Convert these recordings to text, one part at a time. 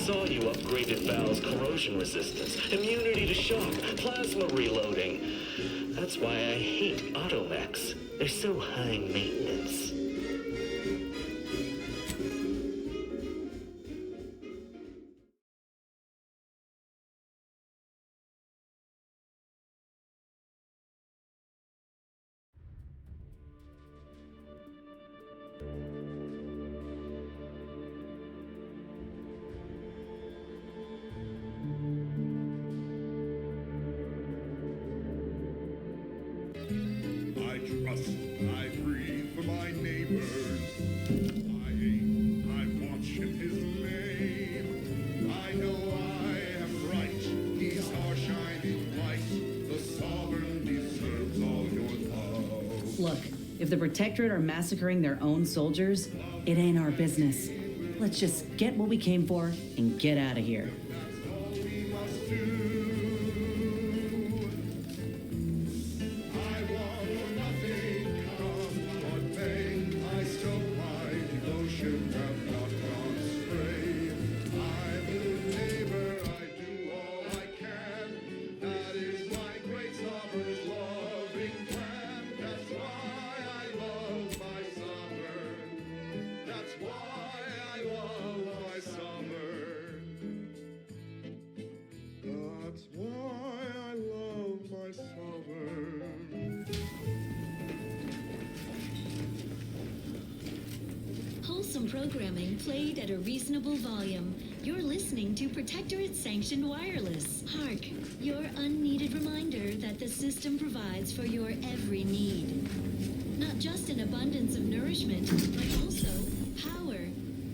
saw you upgraded Val's corrosion resistance, immunity to shock, plasma reloading. That's why I hate automechs. They're so high maintenance. I trust, I breathe for my neighbors. I aim, I watch in his name. I know I am right. He's our shining light. The sovereign deserves all your love. Look, if the Protectorate are massacring their own soldiers, it ain't our business. Let's just get what we came for and get out of here. That's all we must do. I want for nothing, come what may. I still my devotion have not gone astray. I'm a neighbor, I do all I can. That is my great sovereign's loving plan. That's why I love my sovereign. That's why I love my sovereign. That's why I love my sovereign. Wholesome programming played at a reasonable volume. You're listening to Protectorate Sanctioned Wireless. Hark, your unneeded reminder that the system provides for your every need. Not just an abundance of nourishment, but also power.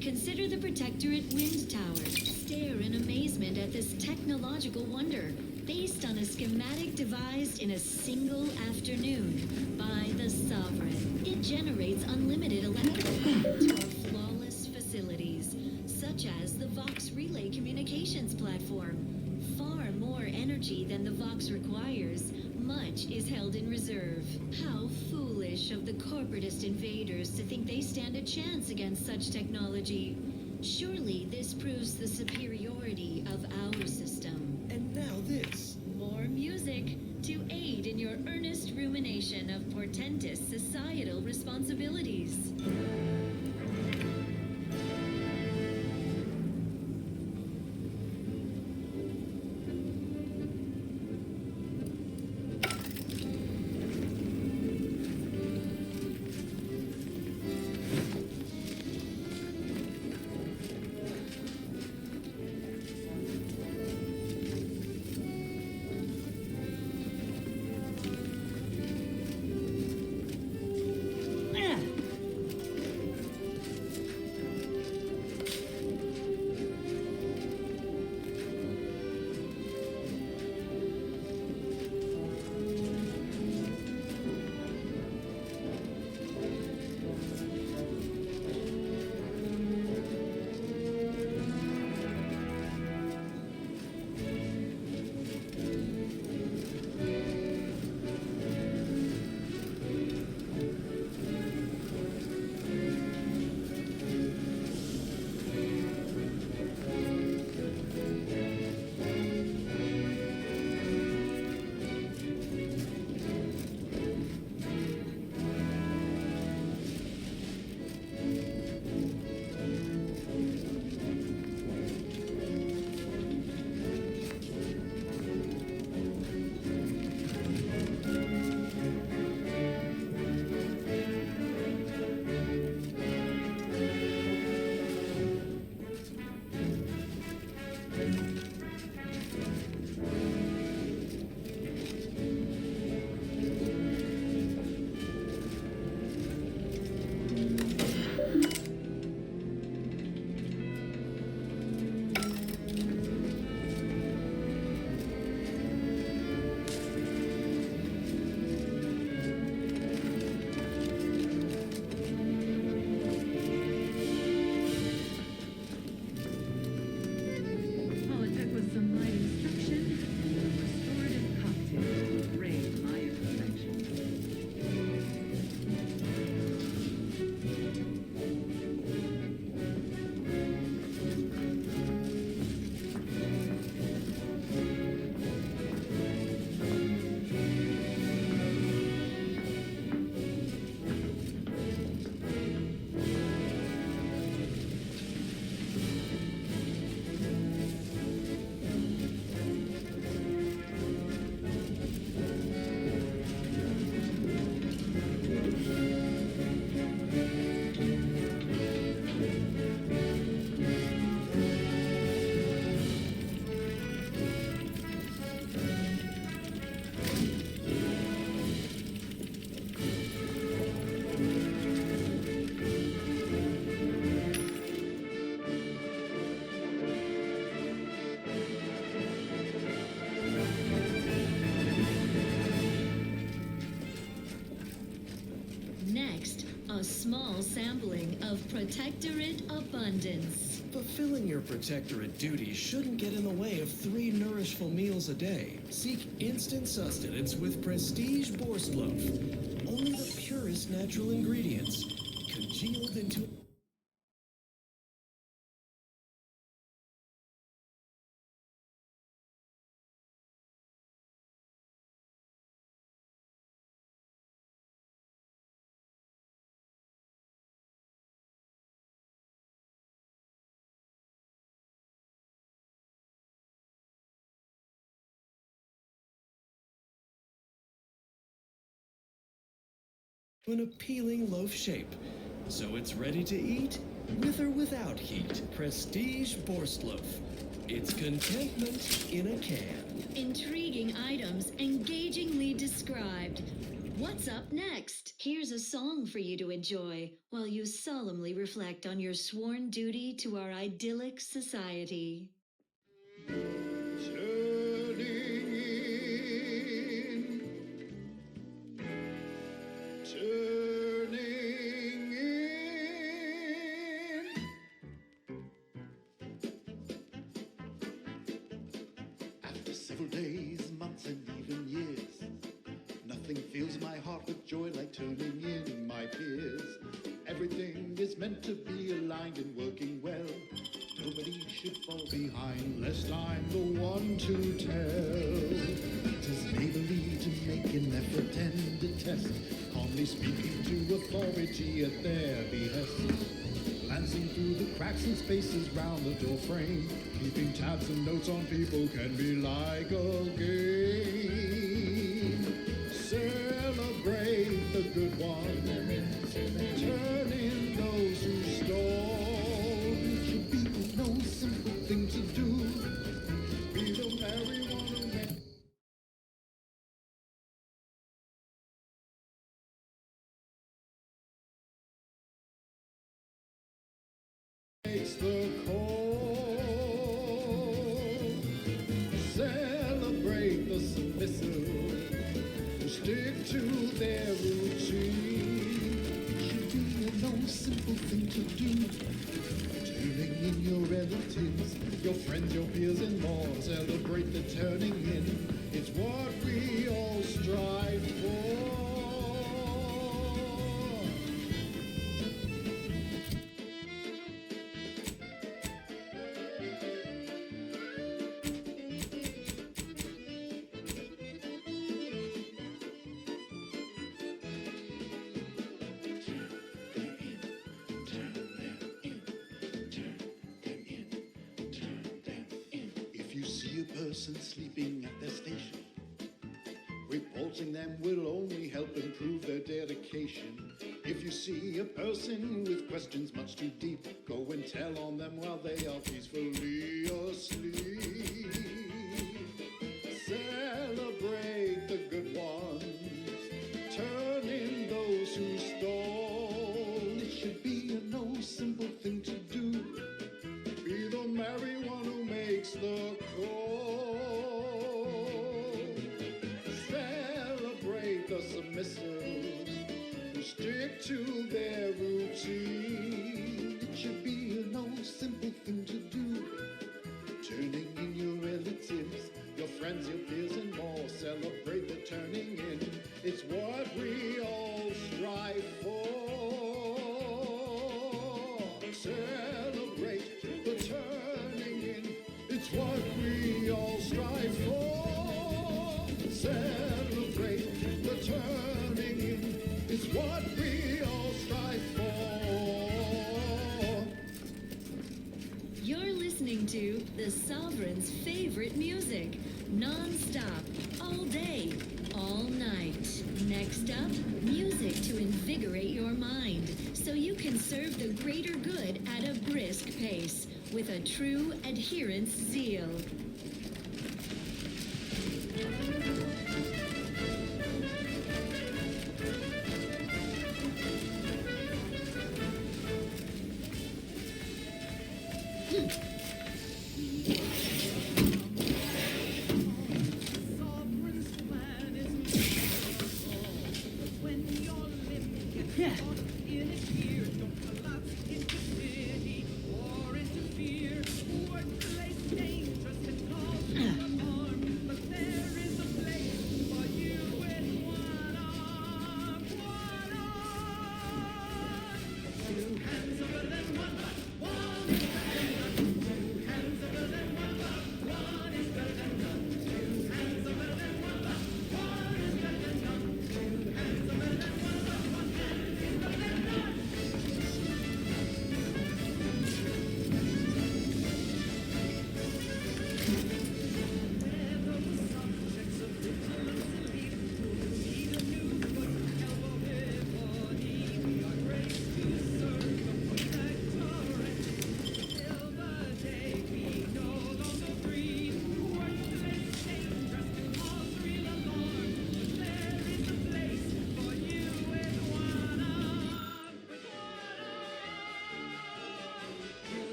Consider the Protectorate Wind Tower. Stare in amazement at this technological wonder, based on a schematic devised in a single afternoon by the Sovereign. It generates unlimited electrical power to our flawless facilities, such as the Vox Relay Communications Platform. Far more energy than the Vox requires, much is held in reserve. How foolish of the corporatist invaders to think they stand a chance against such technology. Surely this proves the superiority of our system. And now this. More music to aid in your earnest rumination of portentous societal responsibilities. A small sampling of Protectorate abundance. Fulfilling your protectorate duties shouldn't get in the way of 3 nourishful meals a day. Seek instant sustenance with Prestige Borscht Loaf. Only the purest natural ingredients, congealed into... an appealing loaf shape, so it's ready to eat with or without heat. Prestige Borscht Loaf. It's contentment in a can. Intriguing items engagingly described. What's up next? Here's a song for you to enjoy while you solemnly reflect on your sworn duty to our idyllic society. Turning in. After several days, months, and even years, nothing fills my heart with joy like turning in my peers. Everything is meant to be aligned and working well. Nobody should fall behind, lest I'm the one to tell. Tis neighborly to make an effort and a test, calmly speaking to authority at their behest. Glancing through the cracks and spaces round the door frame, keeping tabs and notes on people can be like a game. Celebrate the good one, turn in those who stole. Should be no simple thing to do. Be the merry one who makes the call. Celebrate the submissive who stick to their routine. It should be no simple thing to do. Turning in your relatives, your friends, your peers, and more. Celebrate the turning in. It's what we all strive for. If you see a person sleeping at their station, reporting them will only help improve their dedication. If you see a person with questions much too deep, go and tell on them while they are peacefully asleep. Celebrate the good ones, turn in those who stole. It should be a no simple thing to do. Be the merry one who makes the call. Celebrate the submissive who stick to their routine. It should be a no simple thing to do. Turning in your relatives, your friends, your peers, and more. Celebrate the turning in. It's what we all strive for. Celebrate the turning in. It's what we all strive for. Celebrate the turning in. It's what we all strive for. You're listening to the Sovereign's favorite music, non-stop, all day, all night. Next up, music to invigorate your mind so you can serve the greater good at a brisk pace with a true adherence zeal. Yeah. This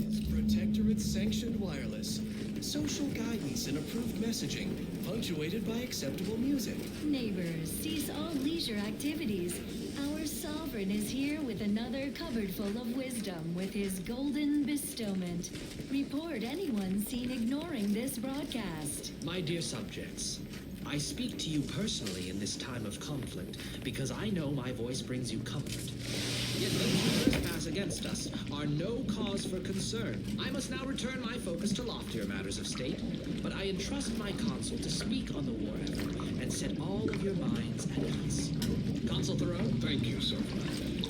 is Protectorate-sanctioned wireless. Social guidance and approved messaging, punctuated by acceptable music. Neighbors, cease all leisure activities. Our sovereign is here with another cupboard full of wisdom with his golden bestowment. Report anyone seen ignoring this broadcast. My dear subjects, I speak to you personally in this time of conflict because I know my voice brings you comfort. Yet those who trespass against us are no cause for concern. I must now return my focus to loftier matters of state, but I entrust my consul to speak on the war effort and set all of your minds at peace. Consul Thoreau? Thank you, Sovereign.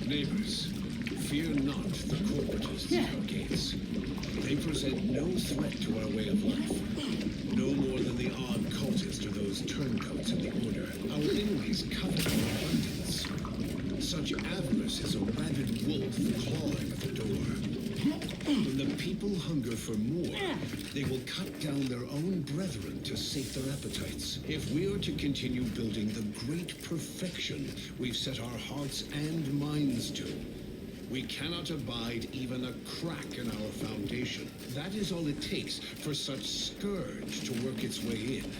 Neighbors, fear not the corporatists at our gates. They present no threat to our way of life. No more than the odd cultist or those turncoats in the Order. Our enemies covet our abundance. Such avarice is a rabid wolf clawing at the door. When the people hunger for more, they will cut down their own brethren to sate their appetites. If we are to continue building the great perfection we've set our hearts and minds to, we cannot abide even a crack in our foundation. That is all it takes for such scourge to work its way in.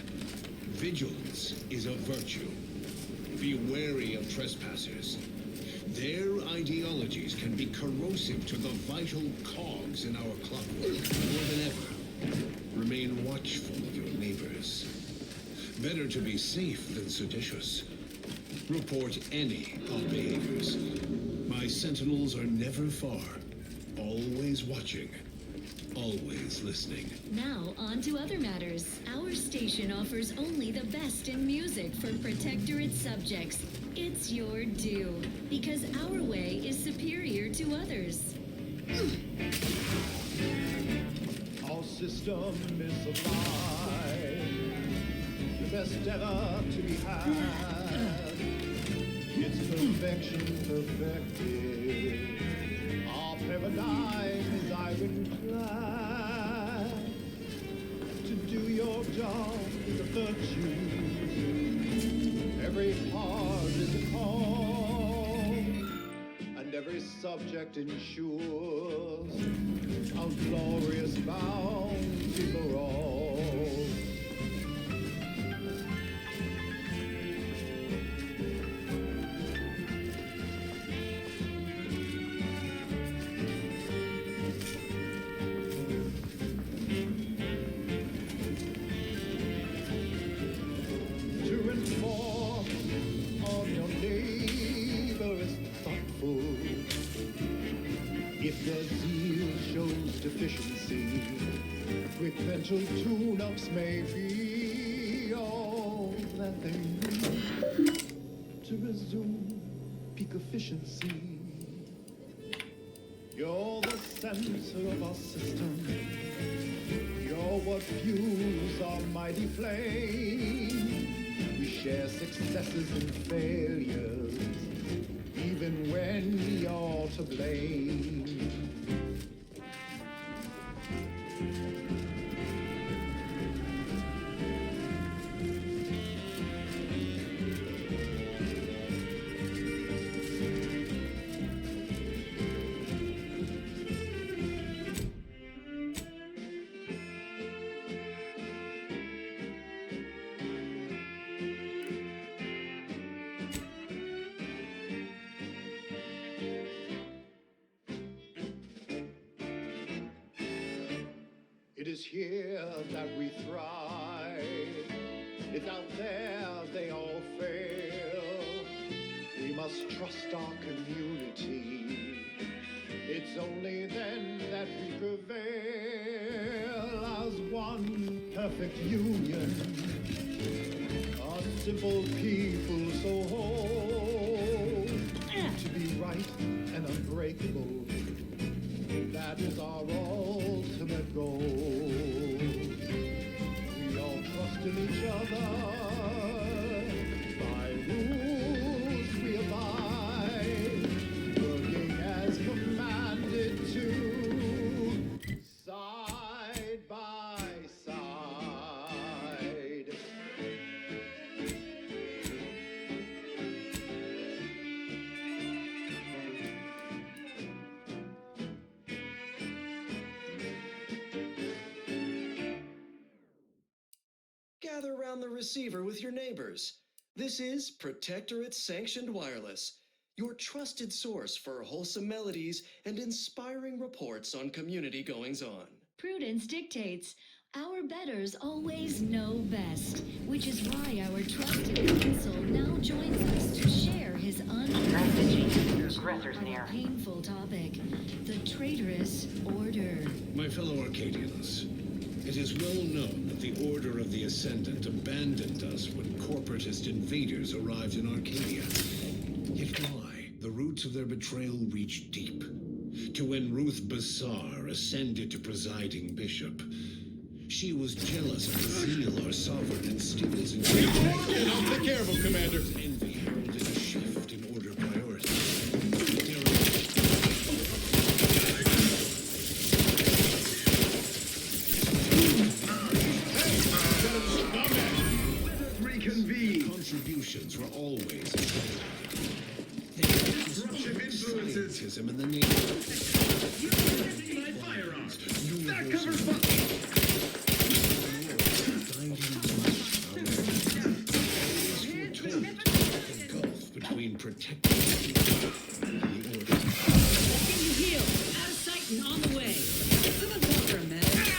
Vigilance is a virtue. Be wary of trespassers. Their ideologies can be corrosive to the vital cogs in our clockwork. More than ever, remain watchful of your neighbors. Better to be safe than seditious. Report any odd behaviors. My sentinels are never far, always watching. always listening. Now, on to other matters. Our station offers only the best in music for Protectorate subjects. It's your due, because our way is superior to others. Our system is sublime, the best ever to be had. It's perfection perfected. Our paradigm is ironclad. To do your job is a virtue. Every part is a call, and every subject ensures a glorious bounty for all. To inform on your neighbor is thoughtful. If their zeal shows deficiency, quick mental tune-ups may be all that they need to resume peak efficiency. You're the center of our system. You're what fuels our mighty flame. We share successes and failures, even when you're to blame. It is here that we thrive. It's out there they all fail. We must trust our community. It's only then that we prevail as one perfect union. A simple people so whole. To be right and unbreakable. That is our ultimate goal. We all trust in each other. By rules we abide. Working as commanded to. Side by side. Gather around the receiver with your neighbors. This is Protectorate Sanctioned Wireless, your trusted source for wholesome melodies and inspiring reports on community goings-on. Prudence dictates. Our betters always know best, which is why our trusted counsel now joins us to share his unconventional Aggressors on near. a painful topic, the traitorous order. My fellow Arcadians, it is well known that the Order of the Ascendant abandoned us when corporatist invaders arrived in Arcadia. Yet why? The roots of their betrayal reach deep. To when Ruth Bassar ascended to presiding bishop, she was jealous of the zeal our sovereign instilled in I'll take care of him, Commander. envy heralded a shift in order priorities. Reconvene. Contributions were always Disruptive influences. scientism in the name of My firearms. That covers my... the gulf between protecting and the order. Can you heal? Out of sight and on the way. Someone call for a medic.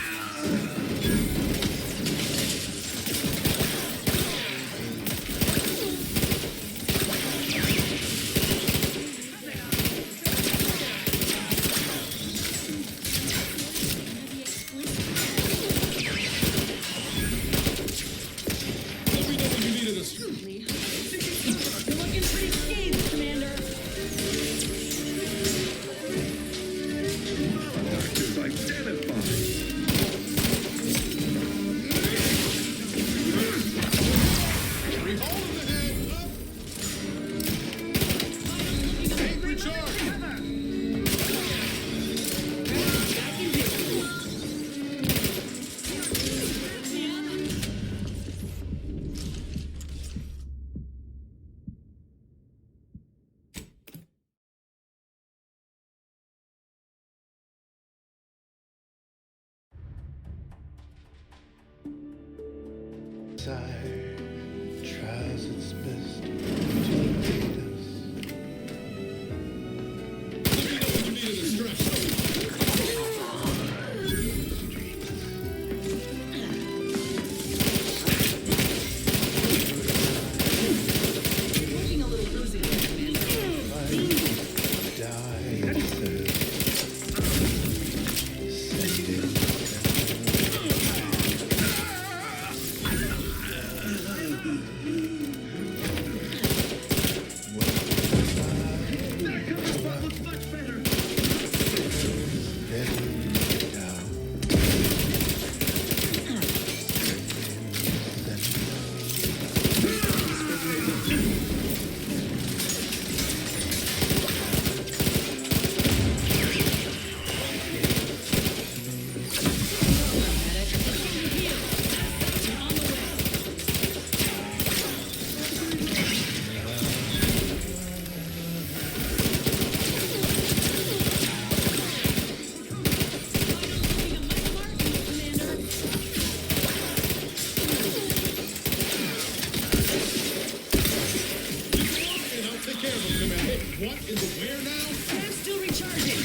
Wait, what in the where now? I'm still recharging.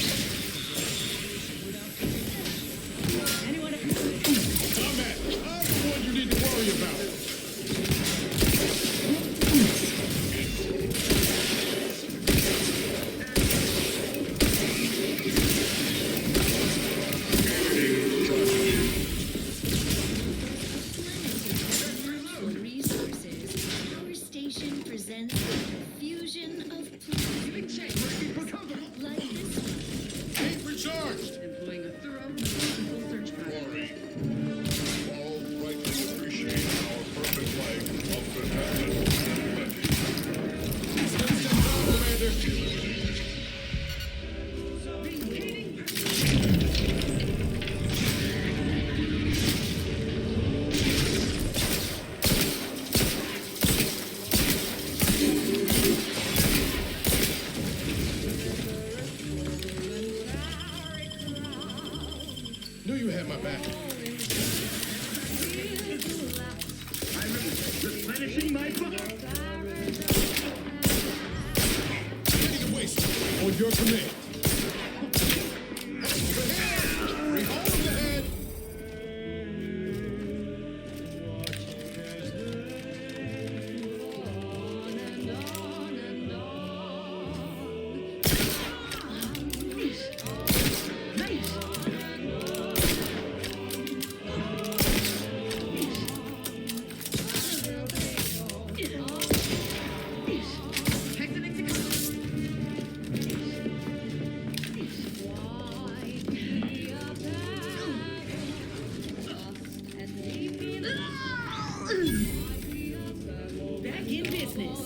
Anyone? Combat! I'm the one you need to worry about. Resources. Our station presents a fusion of places. Like this one. Ain't recharged! Employing a thorough and full search pattern. All rightly appreciate our perfect life of the heaven. Commander! Knew you had my back. Replenishing my bucket. Ready to waste. On your command. Rehold the head. Back in business.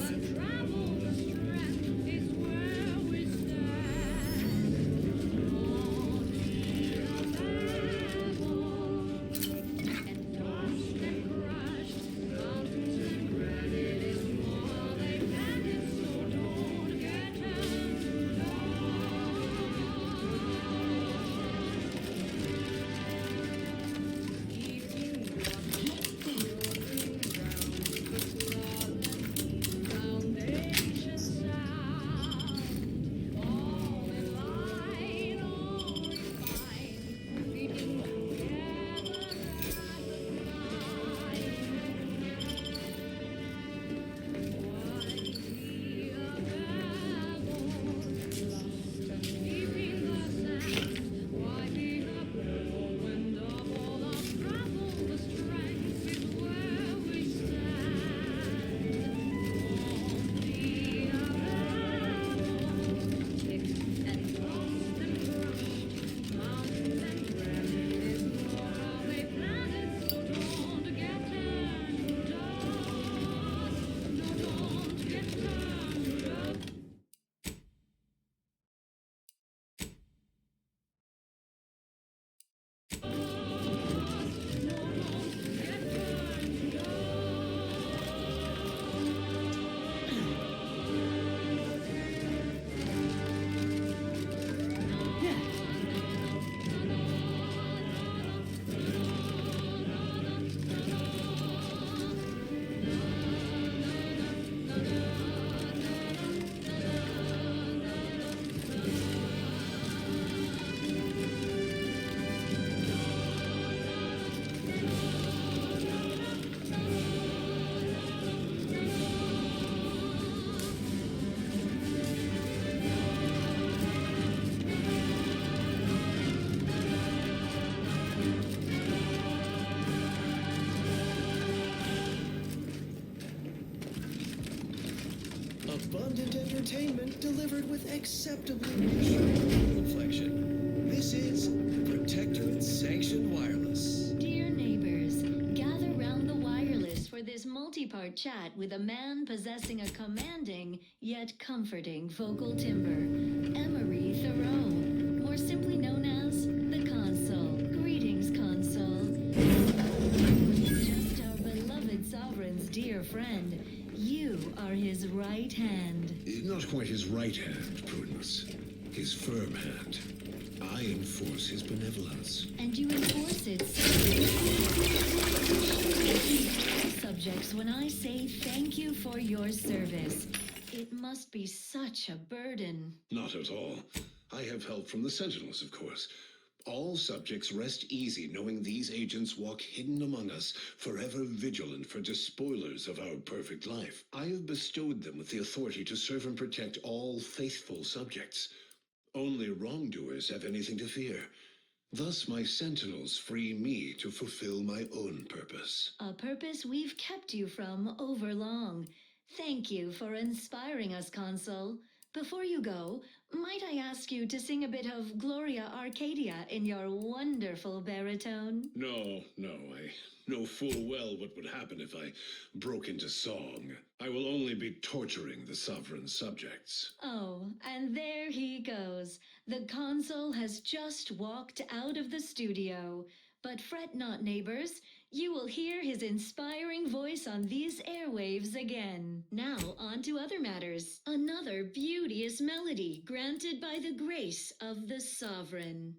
Abundant entertainment delivered with acceptably reassuring inflection. This is Protectorate Sanctioned Wireless. Dear neighbors, gather round the wireless for this multi-part chat with a man possessing a commanding yet comforting vocal timbre, Emery Thoreau, more simply known as the Consul. Greetings, Consul. Just our beloved sovereign's dear friend. You are his right hand. Not quite his right hand, Prudence. His firm hand. I enforce his benevolence. And you enforce it subjects when I say thank you for your service. It must be such a burden. Not at all. I have help from the Sentinels, of course. All subjects rest easy knowing these agents walk hidden among us, forever vigilant for despoilers of our perfect life. I have bestowed them with the authority to serve and protect all faithful subjects. Only wrongdoers have anything to fear. Thus my Sentinels free me to fulfill my own purpose. A purpose we've kept you from overlong. Thank you for inspiring us, Consul. Before you go, might I ask you to sing a bit of Gloria Arcadia in your wonderful baritone? No, I know full well what would happen if I broke into song. I will only be torturing the sovereign subjects. Oh, and there he goes. The Consul has just walked out of the studio. But fret not, neighbors. You will hear his inspiring voice on these airwaves again. Now on to other matters. Another beauteous melody granted by the grace of the Sovereign.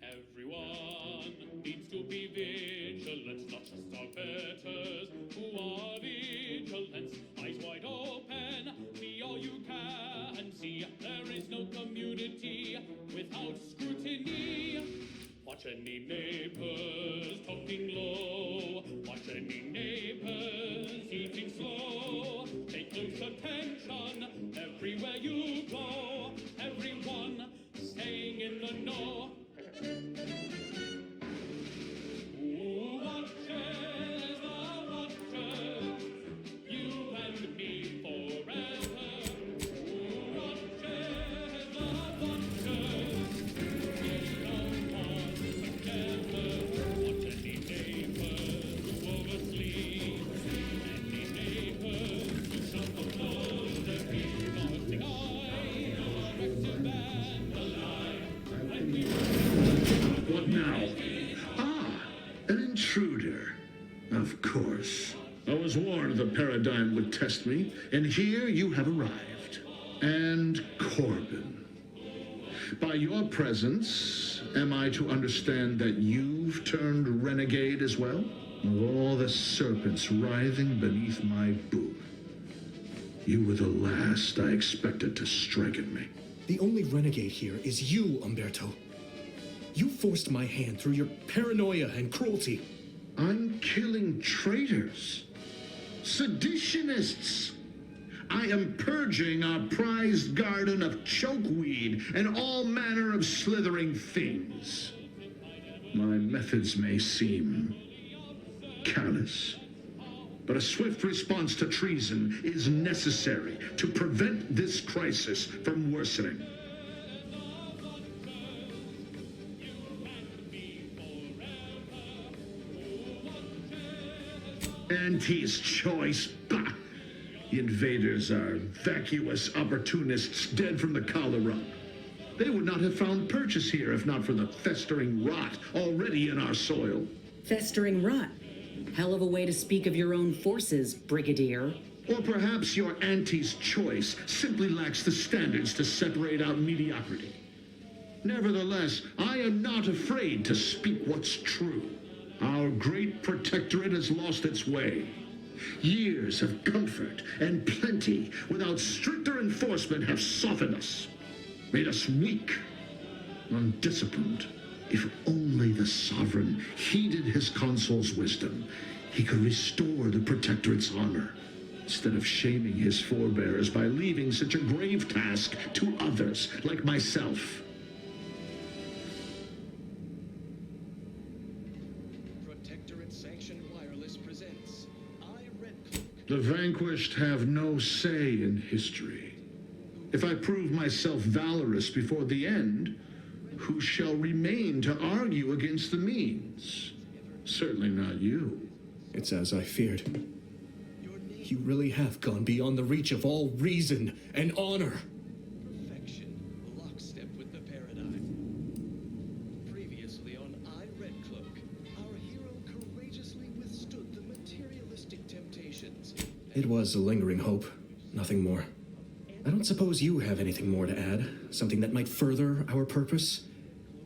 Everyone needs to be vigilant, not just our betters who are vigilant. Eyes wide open, see all you can see. There is no community without scrutiny. Watch any neighbors talking low. Watch any neighbors eating slow. Pay close attention everywhere you go. Everyone staying in the know. Who watches the watchers? You and me forever. Who watches the watchers? We don't want together. Watch any neighbors who oversleep. Any neighbors who shuffle close their feet. Casting eyes directed and alive. When we What now? An intruder. Of course. I was warned the paradigm would test me, and here you have arrived. And Corbin. By your presence, am I to understand that you've turned renegade as well? Of all the serpents writhing beneath my boot, you were the last I expected to strike at me. The only renegade here is you, Umberto. You forced my hand through your paranoia and cruelty. I'm killing traitors, seditionists. I am purging our prized garden of chokeweed and all manner of slithering things. My methods may seem callous, but a swift response to treason is necessary to prevent this crisis from worsening. And his choice. Bah! The invaders are vacuous opportunists dead from the cholera. They would not have found purchase here if not for the festering rot already in our soil. Festering rot. Hell of a way to speak of your own forces, Brigadier. Or perhaps your auntie's choice simply lacks the standards to separate out mediocrity. Nevertheless, I am not afraid to speak what's true. Our great protectorate has lost its way. Years of comfort and plenty without stricter enforcement have softened us, made us weak, undisciplined. If only the sovereign heeded his consul's wisdom, he could restore the protectorate's honor, instead of shaming his forebears by leaving such a grave task to others like myself. The vanquished have no say in history. If I prove myself valorous before the end, who shall remain to argue against the means? Certainly not you. It's as I feared. You really have gone beyond the reach of all reason and honor. Perfection, lockstep with the paradigm. Previously on I, Red Cloak, our hero courageously withstood the materialistic temptations. It was a lingering hope, nothing more. I don't suppose you have anything more to add, something that might further our purpose?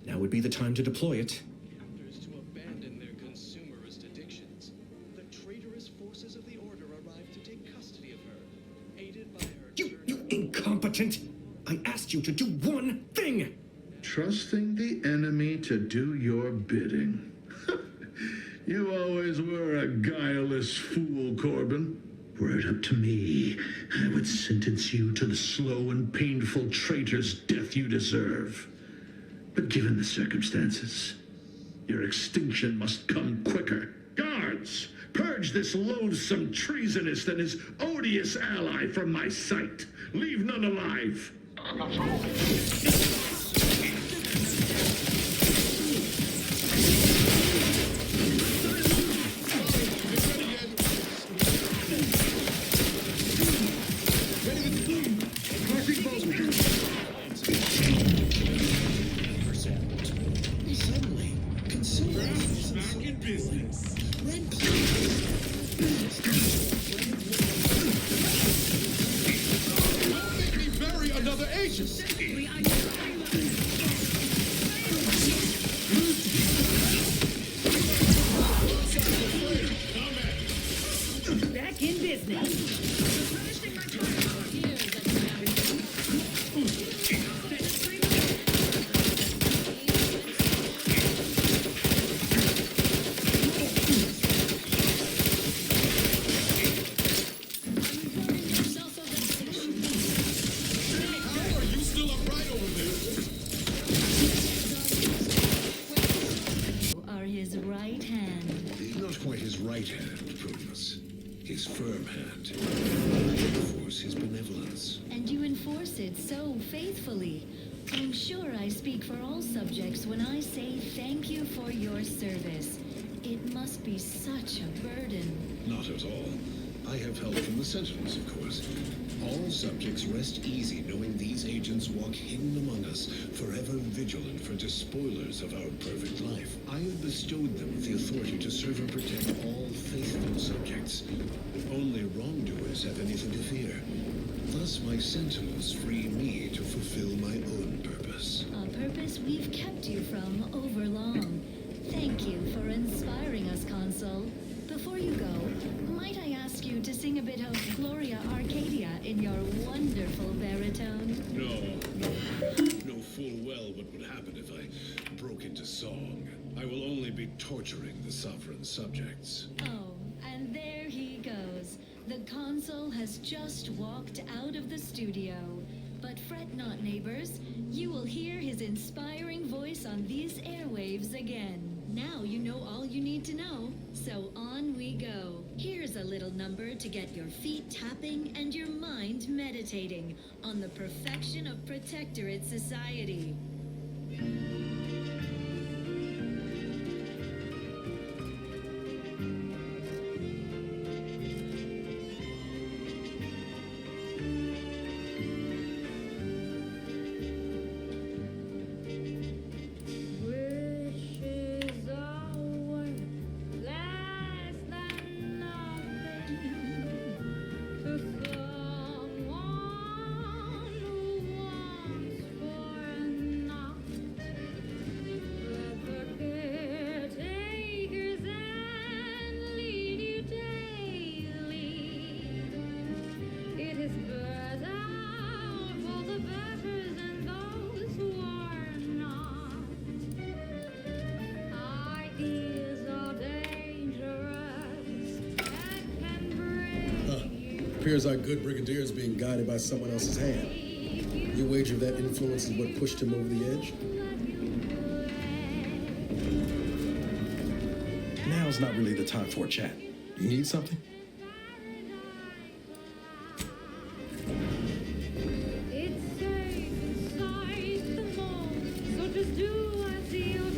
Now would be the time to deploy it. Captors to abandon their consumerist addictions. The traitorous forces of the Order arrived to take custody of her, aided by her... You incompetent! I asked you to do one thing! Trusting the enemy to do your bidding. You always were a guileless fool, Corbin. Were it up to me, I would sentence you to the slow and painful traitor's death you deserve. But given the circumstances, your extinction must come quicker. Guards, purge this loathsome treasonist and his odious ally from my sight. Leave none alive. Suddenly, consumers Back in business. Red Don't make me bury another agent. Back in business. Are you still upright over there? Are his right hand. Not quite his right hand, Prudence. His firm hand. I enforce his benevolence. And you enforce it so faithfully. I'm sure I speak for all subjects when I say thank you for your service. It must be such a burden. Not at all. I have help from the Sentinels, of course. All subjects rest easy knowing these agents walk hidden among us, forever vigilant for despoilers of our perfect life. I have bestowed them with the authority to serve and protect all faithful subjects. Only wrongdoers have anything to fear. Thus my Sentinels free me to fulfill my own purpose. A purpose we've kept you from over long. Thank you for inspiring us, Consul. Before you go, might I ask you to sing a bit of Gloria Arcadia in your wonderful baritone? No. Know full well what would happen if I broke into song. I will only be torturing the sovereign subjects. Oh, and there he goes. The Consul has just walked out of the studio. But fret not, neighbors. You will hear his inspiring voice on these airwaves again. Now you know all you need to know. So on we go. Here's a little number to get your feet tapping and your mind meditating on the perfection of Protectorate society. Wishes are worth less than nothing to someone who wants for naught. Let the caretakers and lead you daily. It is better for the better than those who are not. Ideas are dangerous and can bring you. Appears our good brigadier is being guided by someone else's hand. You wager that influence is what pushed him over the edge? Now's not really the time for a chat. You need something? It's safe inside the mold, so just do as you're told.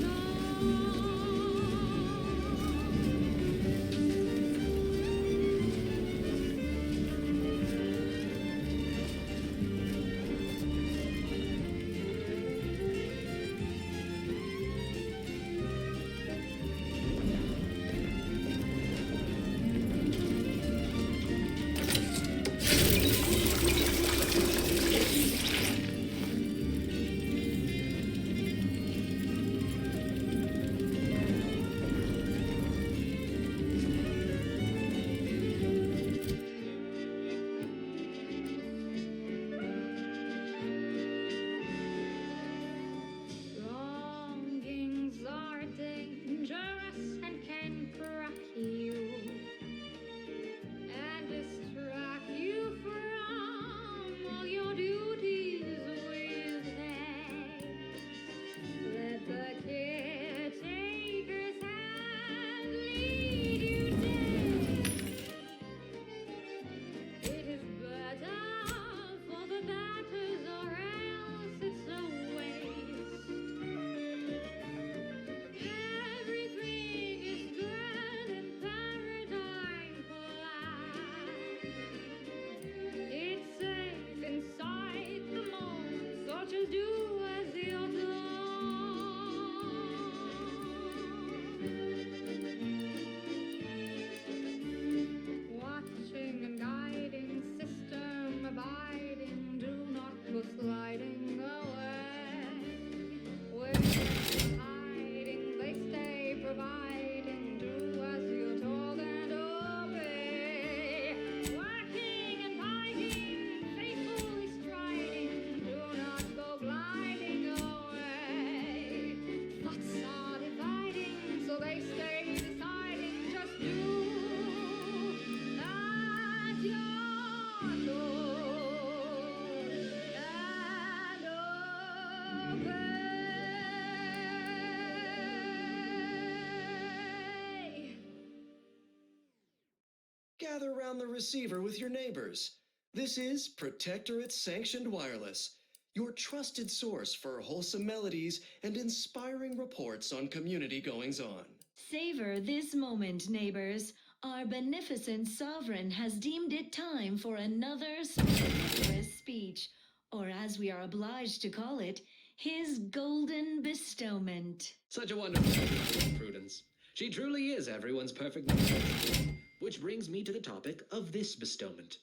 gather around the receiver with your neighbors. This is Protectorate Sanctioned Wireless, your trusted source for wholesome melodies and inspiring reports on community goings-on. Savor this moment, neighbors. Our beneficent sovereign has deemed it time for another splendiferous speech, or as we are obliged to call it, his golden bestowment. Such a wonderful Prudence. She truly is everyone's perfect neighbor. Which brings me to the topic of this bestowment.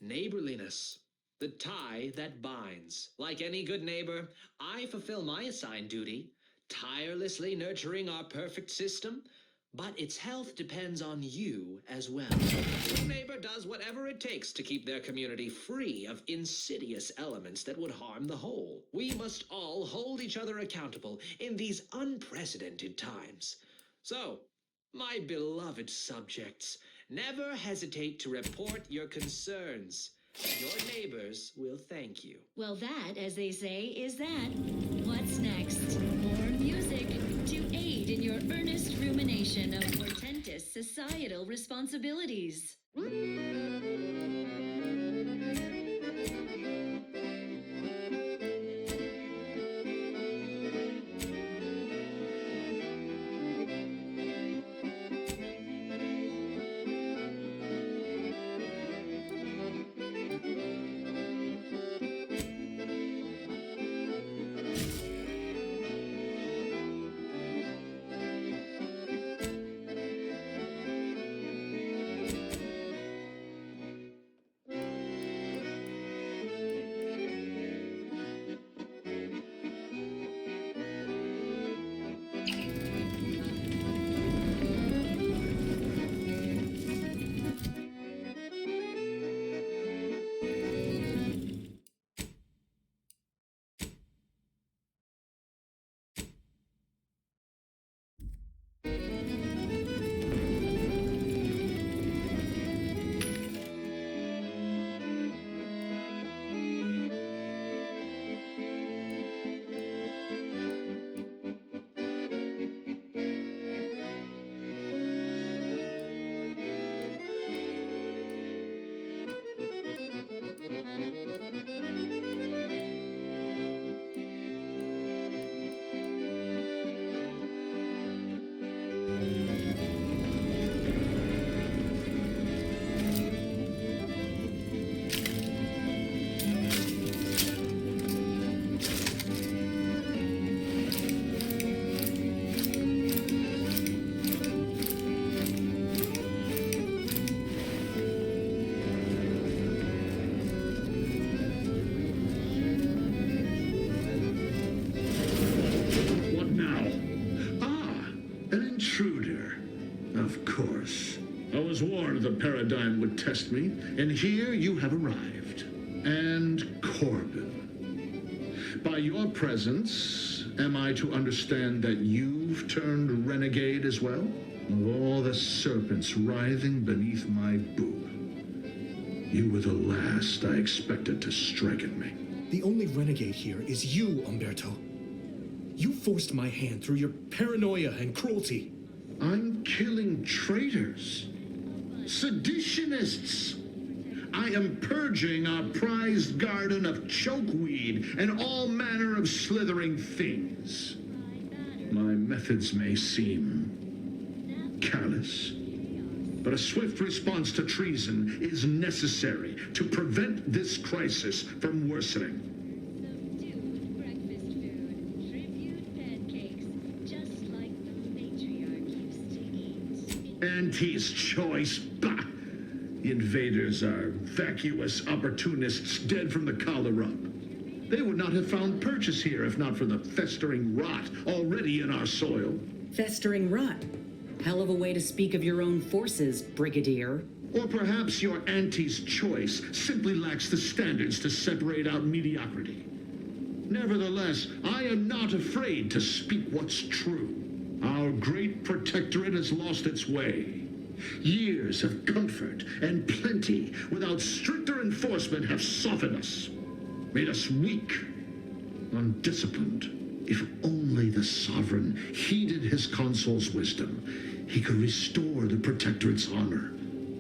Neighborliness. The tie that binds. Like any good neighbor, I fulfill my assigned duty, tirelessly nurturing our perfect system, but its health depends on you as well. The neighbor does whatever it takes to keep their community free of insidious elements that would harm the whole. We must all hold each other accountable in these unprecedented times. So, my beloved subjects, never hesitate to report your concerns. Your neighbors will thank you. Well, that, as they say, is that. What's next? More music to aid in your earnest rumination of portentous societal responsibilities. The paradigm would test me, and here you have arrived. And Corbin. By your presence, am I to understand that you've turned renegade as well? Of all the serpents writhing beneath my boob, you were the last I expected to strike at me. The only renegade here is you, Umberto. You forced my hand through your paranoia and cruelty. I'm killing traitors. Seditionists! I am purging our prized garden of chokeweed and all manner of slithering things. My methods may seem callous, but a swift response to treason is necessary to prevent this crisis from worsening. Auntie's choice. Bah! The invaders are vacuous opportunists dead from the collar up. They would not have found purchase here if not for the festering rot already in our soil. Festering rot? Hell of a way to speak of your own forces, Brigadier. Or perhaps your auntie's choice simply lacks the standards to separate out mediocrity. Nevertheless, I am not afraid to speak what's true. Our great protectorate has lost its way. Years of comfort and plenty without stricter enforcement have softened us, made us weak, undisciplined. If only the sovereign heeded his consul's wisdom, he could restore the protectorate's honor,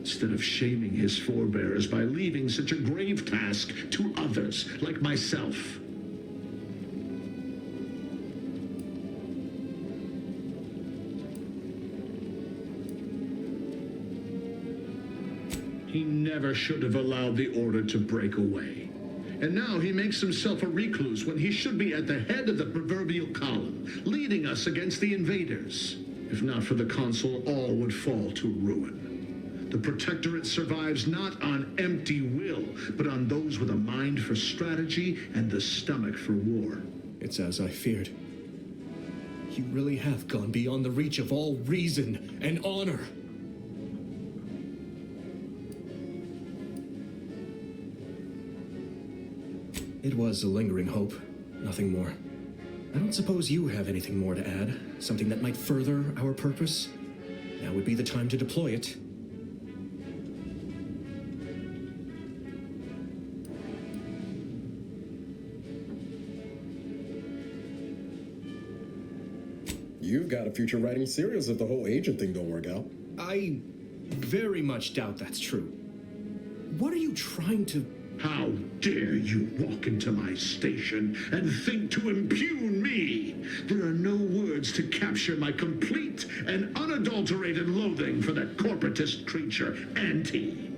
instead of shaming his forebears by leaving such a grave task to others like myself. He never should have allowed the order to break away. And now he makes himself a recluse when he should be at the head of the proverbial column, leading us against the invaders. If not for the consul, all would fall to ruin. The Protectorate survives not on empty will, but on those with a mind for strategy and the stomach for war. It's as I feared. You really have gone beyond the reach of all reason and honor. It was a lingering hope, nothing more. I don't suppose you have anything more to add, something that might further our purpose? Now would be the time to deploy it. You've got a future writing serials if the whole agent thing don't work out. I very much doubt that's true. What are you trying to... How dare you walk into my station and think to impugn me? There are no words to capture my complete and unadulterated loathing for that corporatist creature, Auntie.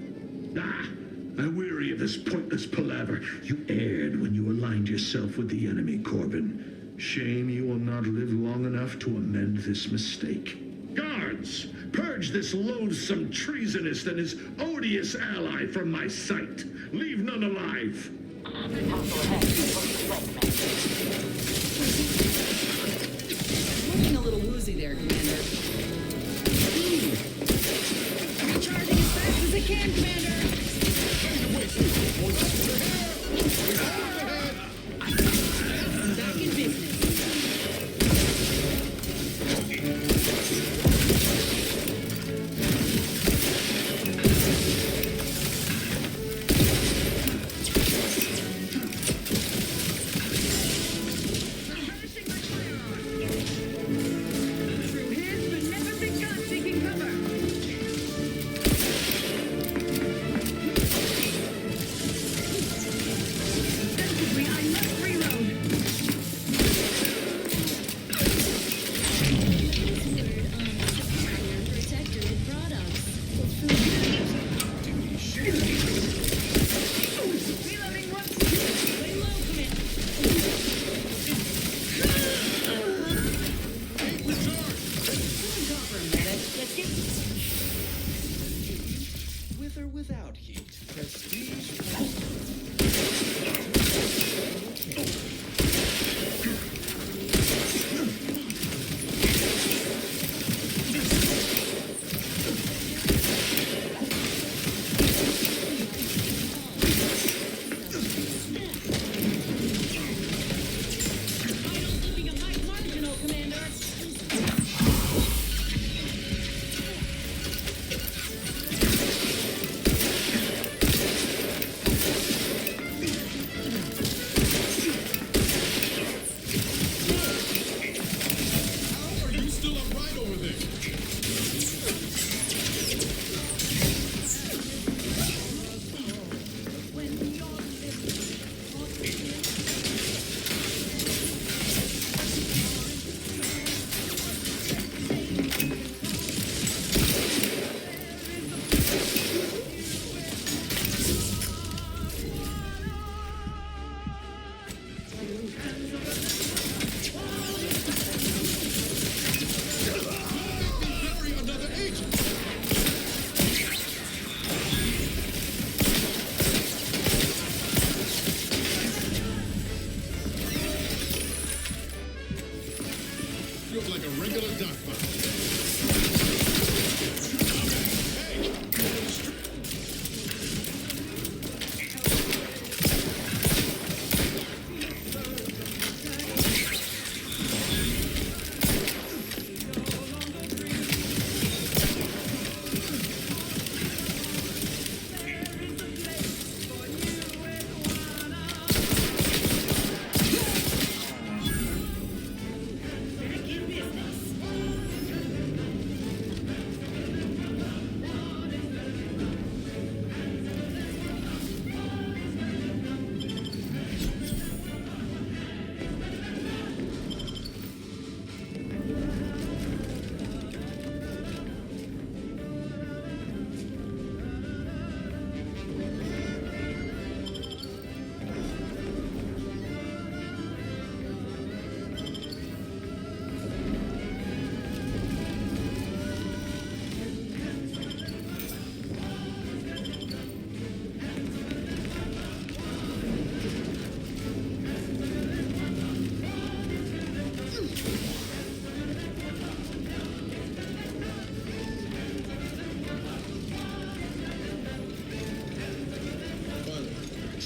I weary of this pointless palaver. You erred when you aligned yourself with the enemy, Corbin. Shame you will not live long enough to amend this mistake. Guards, purge this loathsome treasonist and his odious ally from my sight. Leave none alive. Looking a little woozy there, Commander. Recharging as fast as it can, Commander. Back in business. With or without heat, prestige.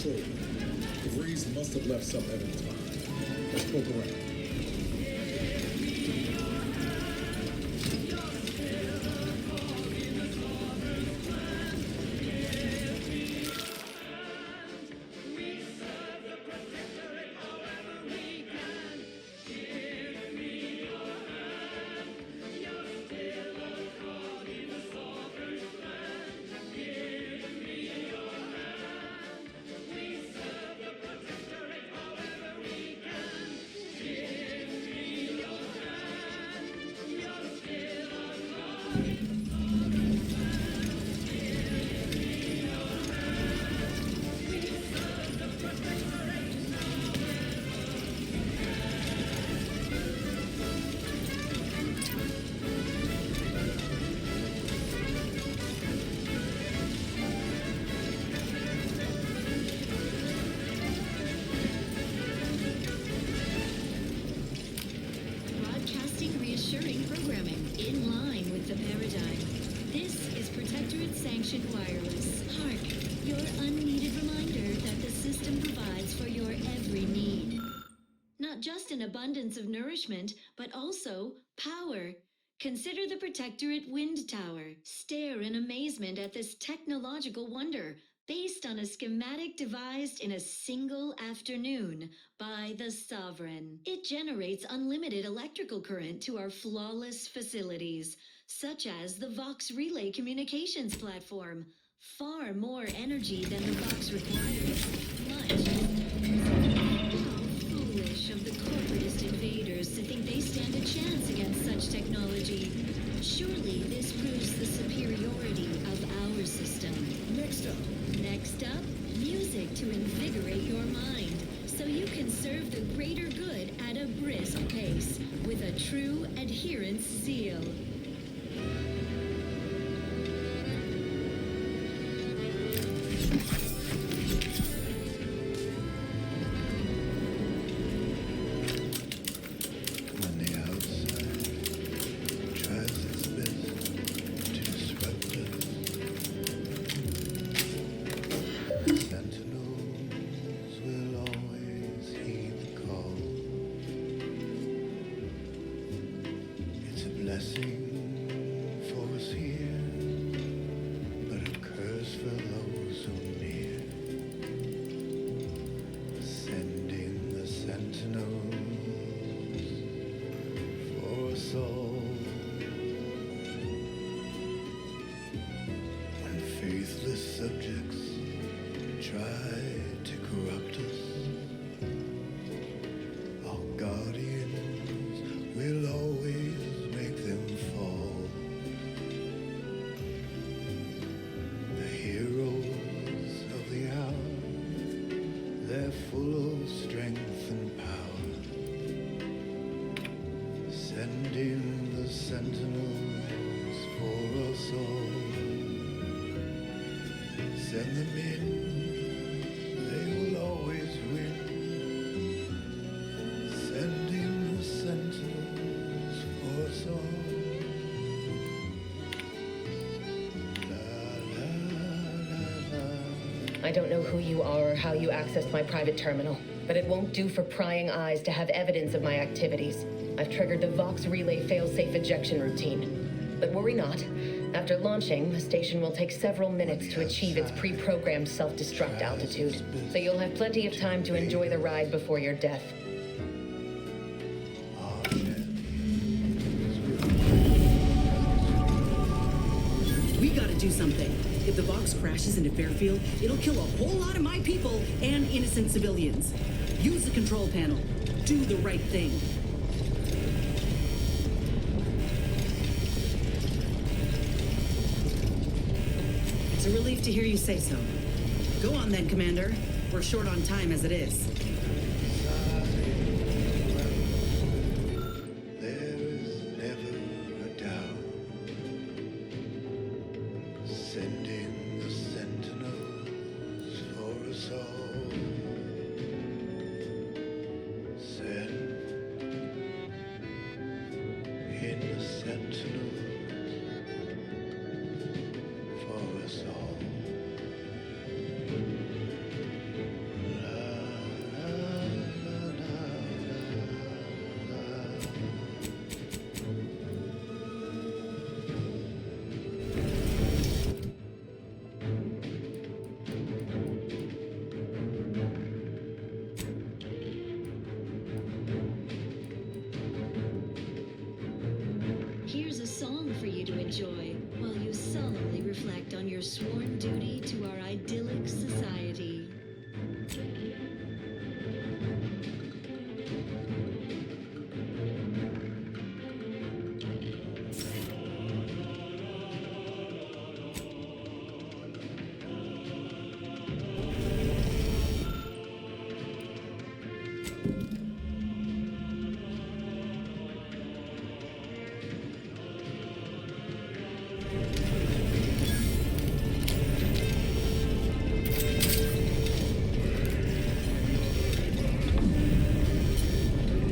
true. The Reeves must have left some evidence behind. Let's poke around. Broadcasting reassuring programming in line with the paradigm. This is Protectorate-sanctioned wireless. Hark, your unneeded reminder that the system provides for your every need. Not just an abundance of nourishment, but also power. Consider the Protectorate Wind Tower. Stare in amazement at this technological wonder, based on a schematic devised in a single afternoon by the Sovereign. It generates unlimited electrical current to our flawless facilities, such as the Vox Relay Communications Platform. Far more energy than the Vox requires. Much. How foolish of the corporatist invaders to think they stand a chance against such technology. Surely this proves the superiority of our system. Next up, Music to invigorate your mind, so you can serve the greater good at a brisk pace, with a true adherence zeal. When the outside tries its best to disrupt us, the sentinels will always heed the call. It's a blessing for us here, but a curse for those who near. Sending the sentinels for us all. When faithless subjects try to corrupt us, our guardians will always make them fall. The heroes of the hour, they're full of strength and power. Sending the sentinels for us all. Send them in, they will always win. Sending the sentinels for us all. I don't know who you are or how you accessed my private terminal, but it won't do for prying eyes to have evidence of my activities. I've triggered the Vox Relay fail-safe ejection routine. But worry not. After launching, the station will take several minutes to achieve its pre-programmed self-destruct altitude, so you'll have plenty of time to enjoy the ride before your death. We gotta do something. If the Vox crashes into Fairfield, it'll kill a whole lot of my people and innocent civilians. Use the control panel. Do the right thing. It's a relief to hear you say so. Go on then, Commander. We're short on time as it is. There is never a doubt. Sending the sentinels for us all. Send in the sentinels for us all. your sworn duty to our idyllic society.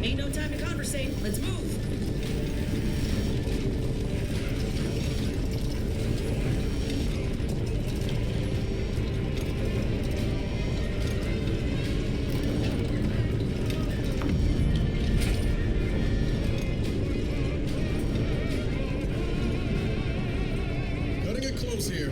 Ain't no time to conversate. Let's move. Cutting it close here.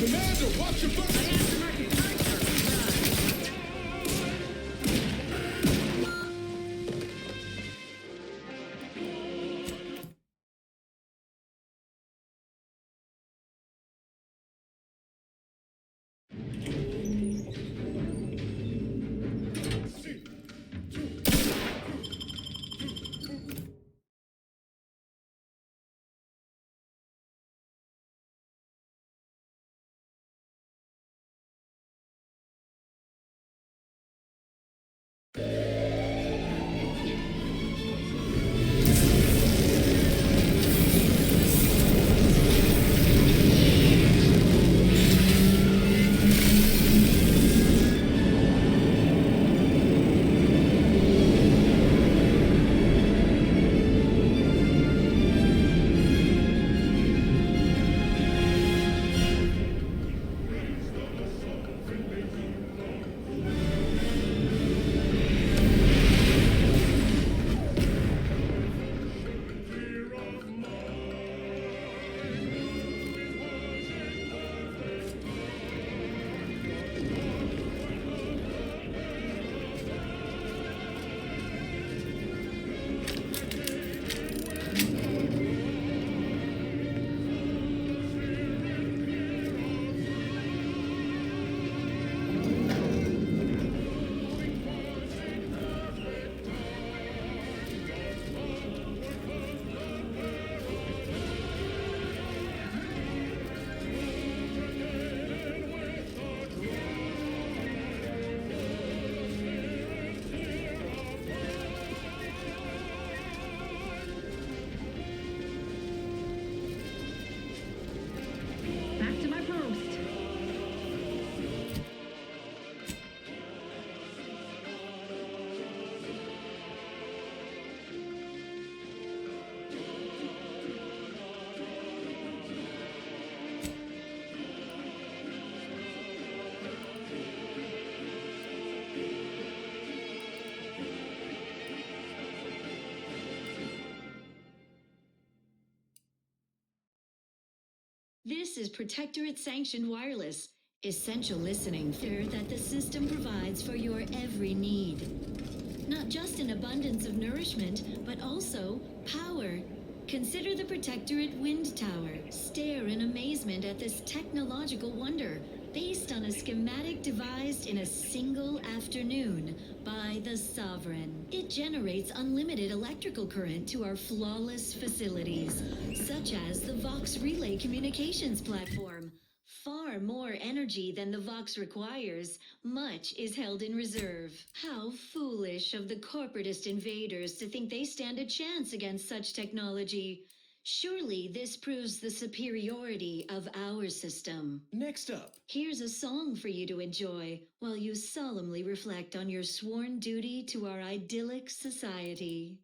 Commander, watch your back! This is Protectorate Sanctioned Wireless. Essential listening fear that the system provides for your every need. Not just an abundance of nourishment, but also power. Consider the Protectorate Wind Tower. Stare in amazement at this technological wonder, based on a schematic devised in a single afternoon by the Sovereign. It generates unlimited electrical current to our flawless facilities, such as the Vox Relay Communications Platform. Far more energy than the Vox requires, much is held in reserve. How foolish of the corporatist invaders to think they stand a chance against such technology. Surely this proves the superiority of our system. Next up. Here's a song for you to enjoy while you solemnly reflect on your sworn duty to our idyllic society.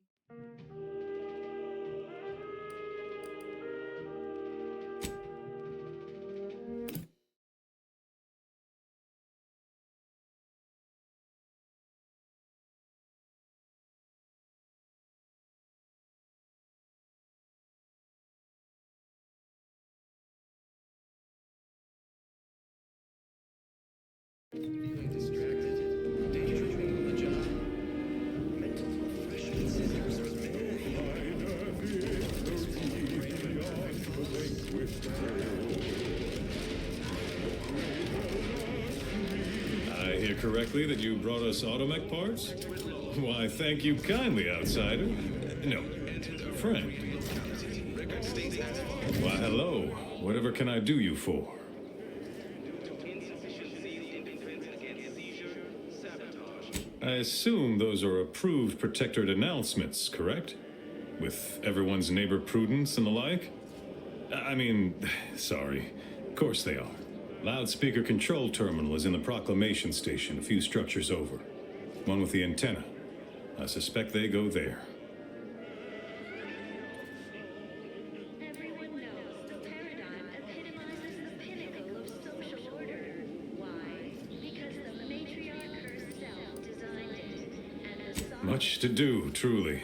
I hear correctly that you brought us automech parts? Why, thank you kindly, outsider. No, friend. Why, hello. Whatever can I do you for? I assume those are approved Protectorate announcements, correct? With everyone's neighbor prudence and the like? I mean, sorry. Of course they are. Loudspeaker control terminal is in the proclamation station, a few structures over. One with the antenna. I suspect they go there. Everyone knows the paradigm epitomizes the pinnacle of social order. Why? Because the matriarch herself designed it, and the sovereign... Much to do, truly.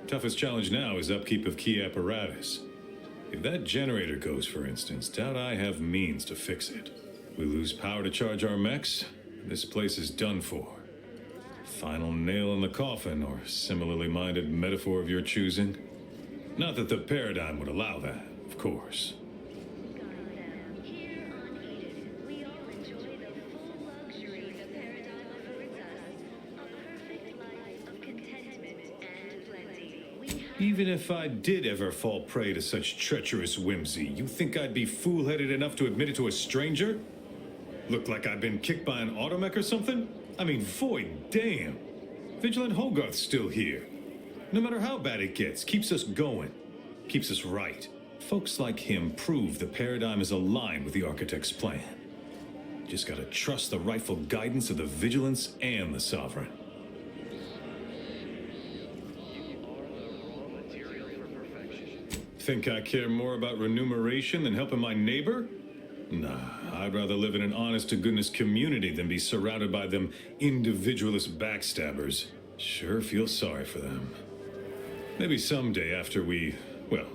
Toughest challenge now is upkeep of key apparatus. If that generator goes, for instance, doubt I have means to fix it. We lose power to charge our mechs, this place is done for. Final nail in the coffin, or similarly minded metaphor of your choosing. Not that the paradigm would allow that, of course. Here on Eden, we all enjoy the full luxury the paradigm affords us. A perfect life of contentment and plenty. Even if I did ever fall prey to such treacherous whimsy, you think I'd be fool-headed enough to admit it to a stranger? Look like I've been kicked by an automech or something? I mean, void damn. Vigilant Hogarth's still here. No matter how bad it gets, keeps us going. Keeps us right. Folks like him prove the paradigm is aligned with the Architect's plan. Just gotta trust the rightful guidance of the Vigilance and the Sovereign. Think I care more about remuneration than helping my neighbor? Nah, I'd rather live in an honest-to-goodness community than be surrounded by them individualist backstabbers. Sure feel sorry for them. Maybe someday after we, well,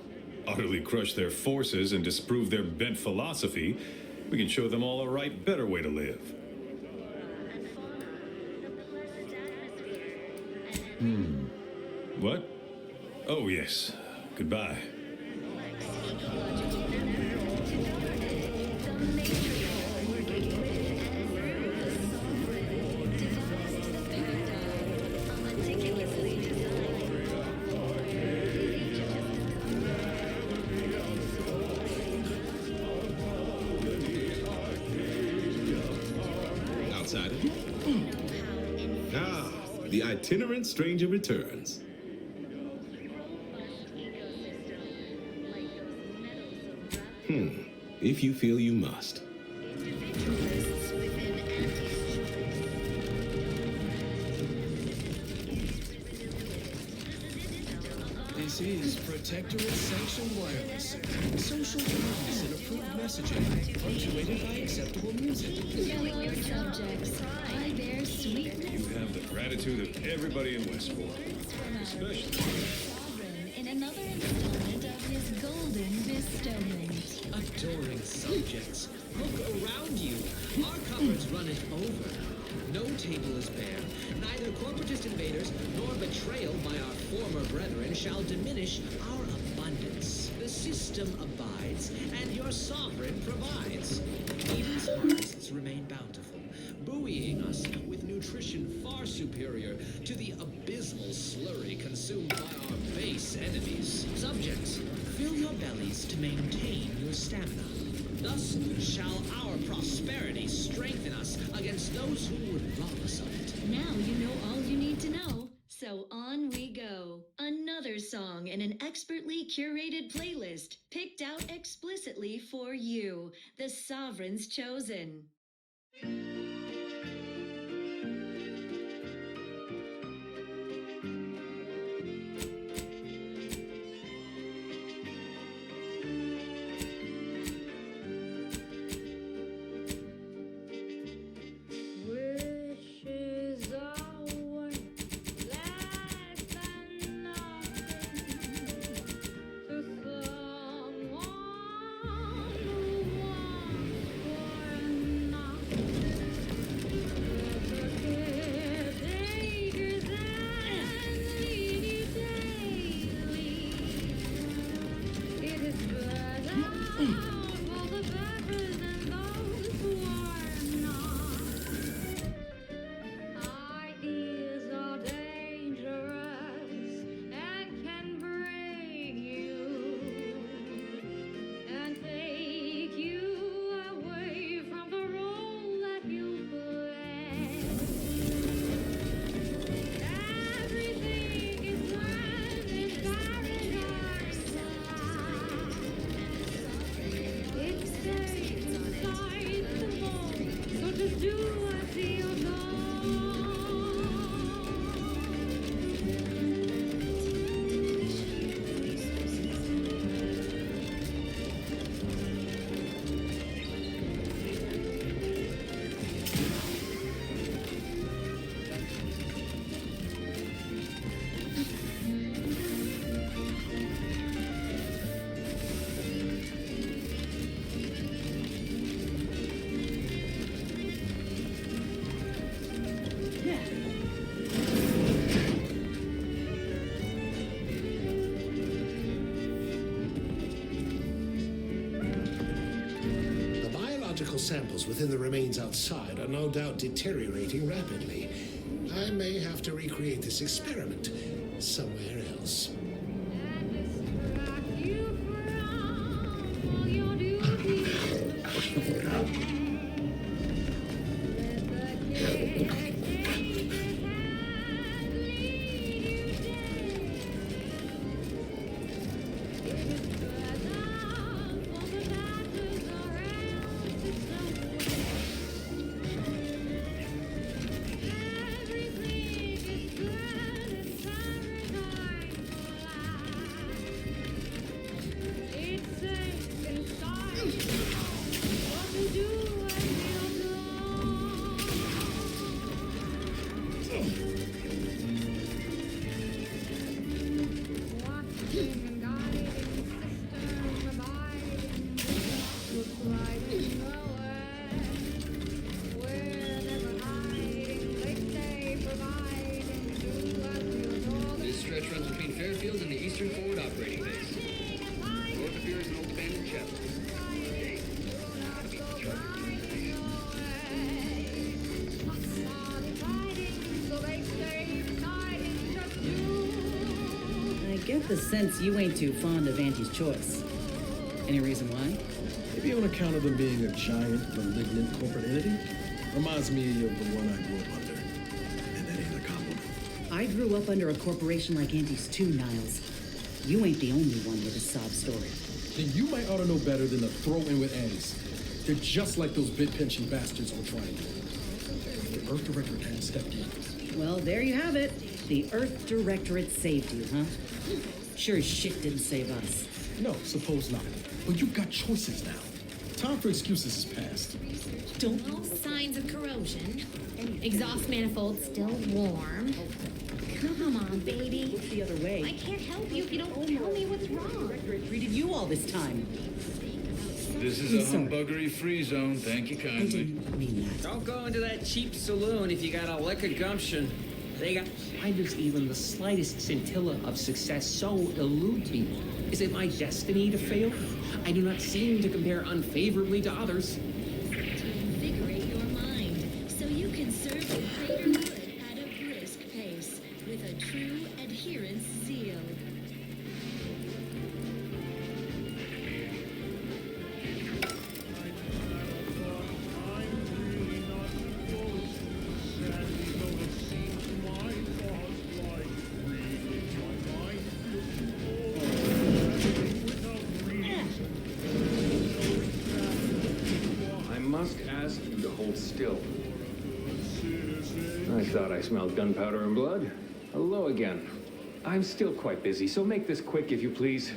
utterly crush their forces and disprove their bent philosophy, we can show them all a right, better way to live. What? Oh, yes. Goodbye. Outsider. Ah, the itinerant stranger returns. If you feel you must. This is Protectorate Sanctioned Wireless. Social kindness and approved messaging, punctuated by acceptable music. Fellow subjects, I bear sweet You have the gratitude of everybody in Westport. Especially... Sovereign in another installment of his golden bestowment. Adoring subjects, look around you. Our cupboards runneth over. No table is bare. Neither corporatist invaders nor betrayal by our former brethren shall diminish our abundance. The system abides, and your sovereign provides. Eden's harvests remain bountiful, buoying us with nutrition far superior to the abysmal slurry consumed by our base enemies. Subjects, fill your bellies to maintain your stamina. Thus shall our prosperity strengthen us against those who would rob us of it. Now you know all you need to know. So on we go. Another song in an expertly curated playlist picked out explicitly for you, the Sovereign's Chosen. Wishes are worth less than nothing to someone who wants for nothing. There's a caretakers and lead daily. It is spread out for the beggars and those who are not. Ideas are dangerous and can break you and take you away from the role that you play. Everything is grand in paradise. It's safe inside the mold, so just do as you're told. The biological samples within the remains outside are no doubt deteriorating rapidly. I may have to recreate this experiment somewhere else. You from all your duties. Let the caretakers and lead you daily. It is spread out for the battles around system. Everything is good in paradise. It's safe inside. What to do as you know. Watching and guiding system abiding. Look right in the way. We're never hiding. They stay providing. Do as you're told. This stretch runs between Fairfield and the Eastern Forward Operating Base. North of here is an old abandoned chapel. I get the sense you ain't too fond of Auntie's choice. Any reason why? Maybe on account of them being a giant, malignant corporate entity. Reminds me of the one I grew up under. And that ain't a compliment. I grew up under a corporation like Auntie's too, Niles. You ain't the only one with a sob story. Then you might ought to know better than to throw in with Annie's. They're just like those bit-pinching bastards we're trying to. The Earth Directorate hadn't stepped in. Well, there you have it. The Earth Directorate saved you, huh? Sure as shit didn't save us. No, suppose not. But you've got choices now. Time for excuses is past. No signs of corrosion. Exhaust manifold still warm. Come on, baby. Look the other way. I can't help you if you don't tell me what's wrong. Directorate treated you all this time. This is a humbuggery-free zone. Thank you kindly. Don't go into that cheap saloon if you got a lick of gumption. Why does even the slightest scintilla of success so elude me? Is it my destiny to fail? I do not seem to compare unfavorably to others. To invigorate your mind, so you can serve the greater good at a brisk pace, with a true adherence zeal. I must ask you to hold still. I thought I smelled gunpowder and blood. Hello again. I'm still quite busy, so make this quick if you please.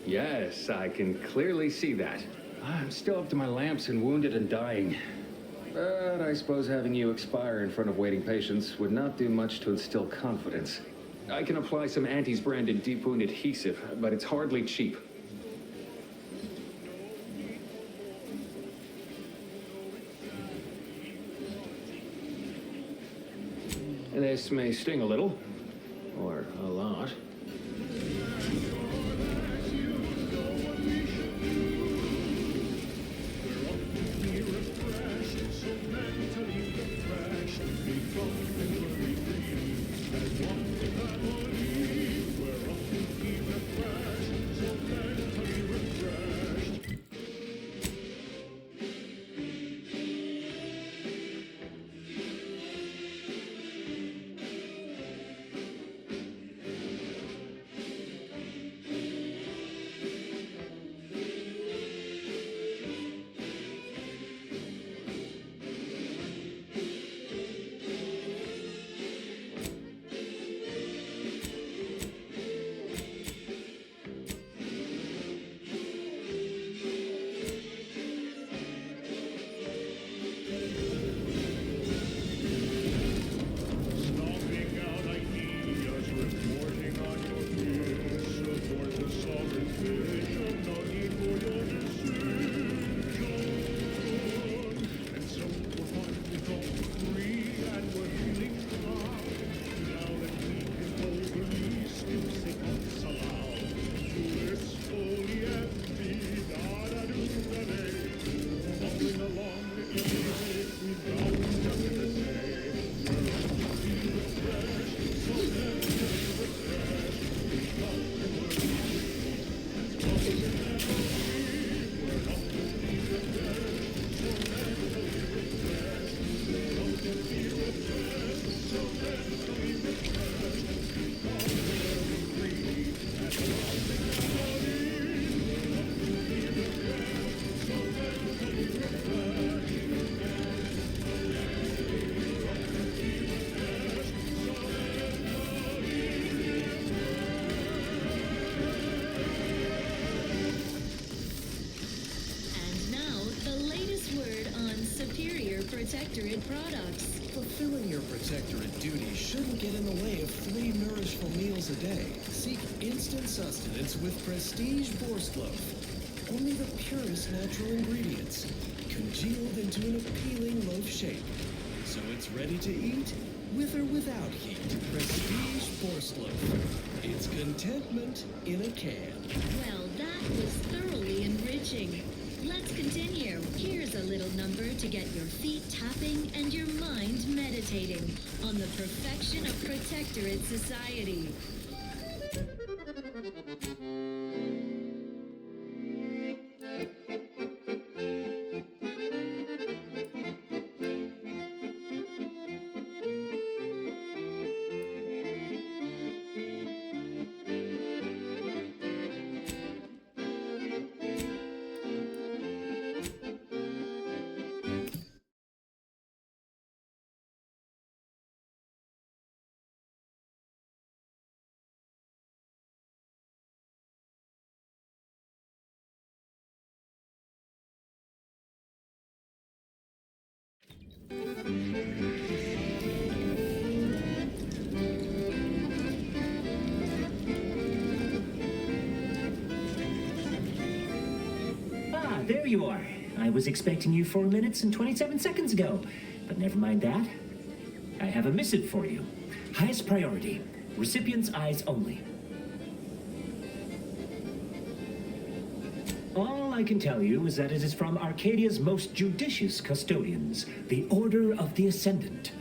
Yes, I can clearly see that. I'm still up to my lamps and wounded and dying. But I suppose having you expire in front of waiting patients would not do much to instill confidence. I can apply some Antes branded deep wound adhesive, but it's hardly cheap. This may sting a little, or a lot. Protectorate products. Fulfilling your Protectorate duty shouldn't get in the way of 3 nourishful meals a day. Seek instant sustenance with Prestige Borsloaf. Only the purest natural ingredients, congealed into an appealing loaf shape. So it's ready to eat, with or without heat. Prestige Borsloaf. It's contentment in a can. Well, that was thoroughly enriching. Let's continue. Here's a little number to get your feet tapping and your mind meditating on the perfection of Protectorate society. Ah, there you are. I was expecting you 4 minutes and 27 seconds ago, but never mind that. I have a missive for you. Highest priority. Recipient's eyes only. All I can tell you is that it is from Arcadia's most judicious custodians, the Order of the Ascendant.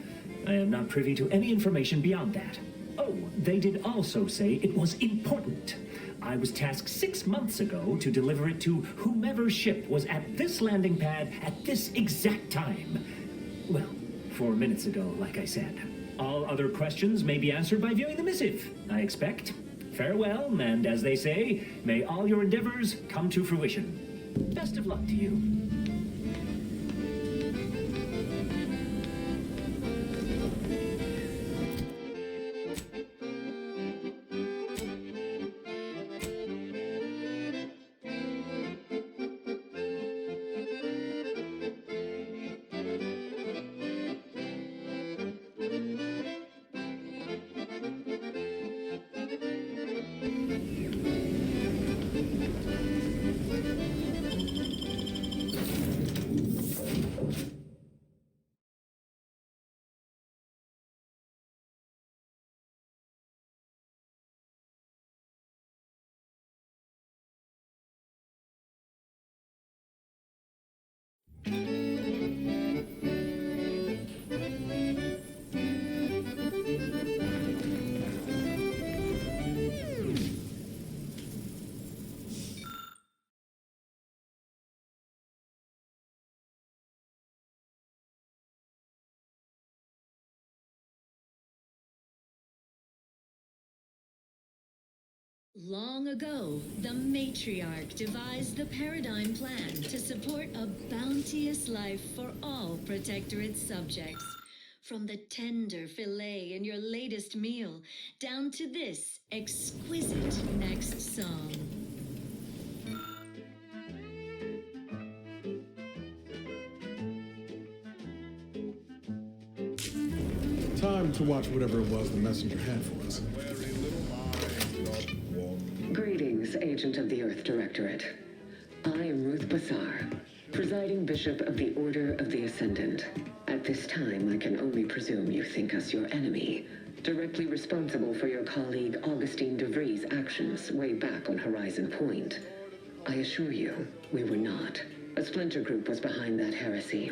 I am not privy to any information beyond that. Oh, they did also say it was important. I was tasked 6 months ago to deliver it to whomever ship was at this landing pad at this exact time. Well, 4 minutes ago, like I said. All other questions may be answered by viewing the missive, I expect. Farewell, and as they say, may all your endeavors come to fruition. Best of luck to you. Long ago, the matriarch devised the paradigm plan to support a bounteous life for all Protectorate subjects. From the tender fillet in your latest meal, down to this exquisite next song. Time to watch whatever it was the messenger had for us. Greetings, Agent of the Earth Directorate. I am Ruth Bassar, presiding Bishop of the Order of the Ascendant. At this time, I can only presume you think us your enemy, directly responsible for your colleague Augustine DeVries' actions way back on Horizon Point. I assure you, we were not. A splinter group was behind that heresy.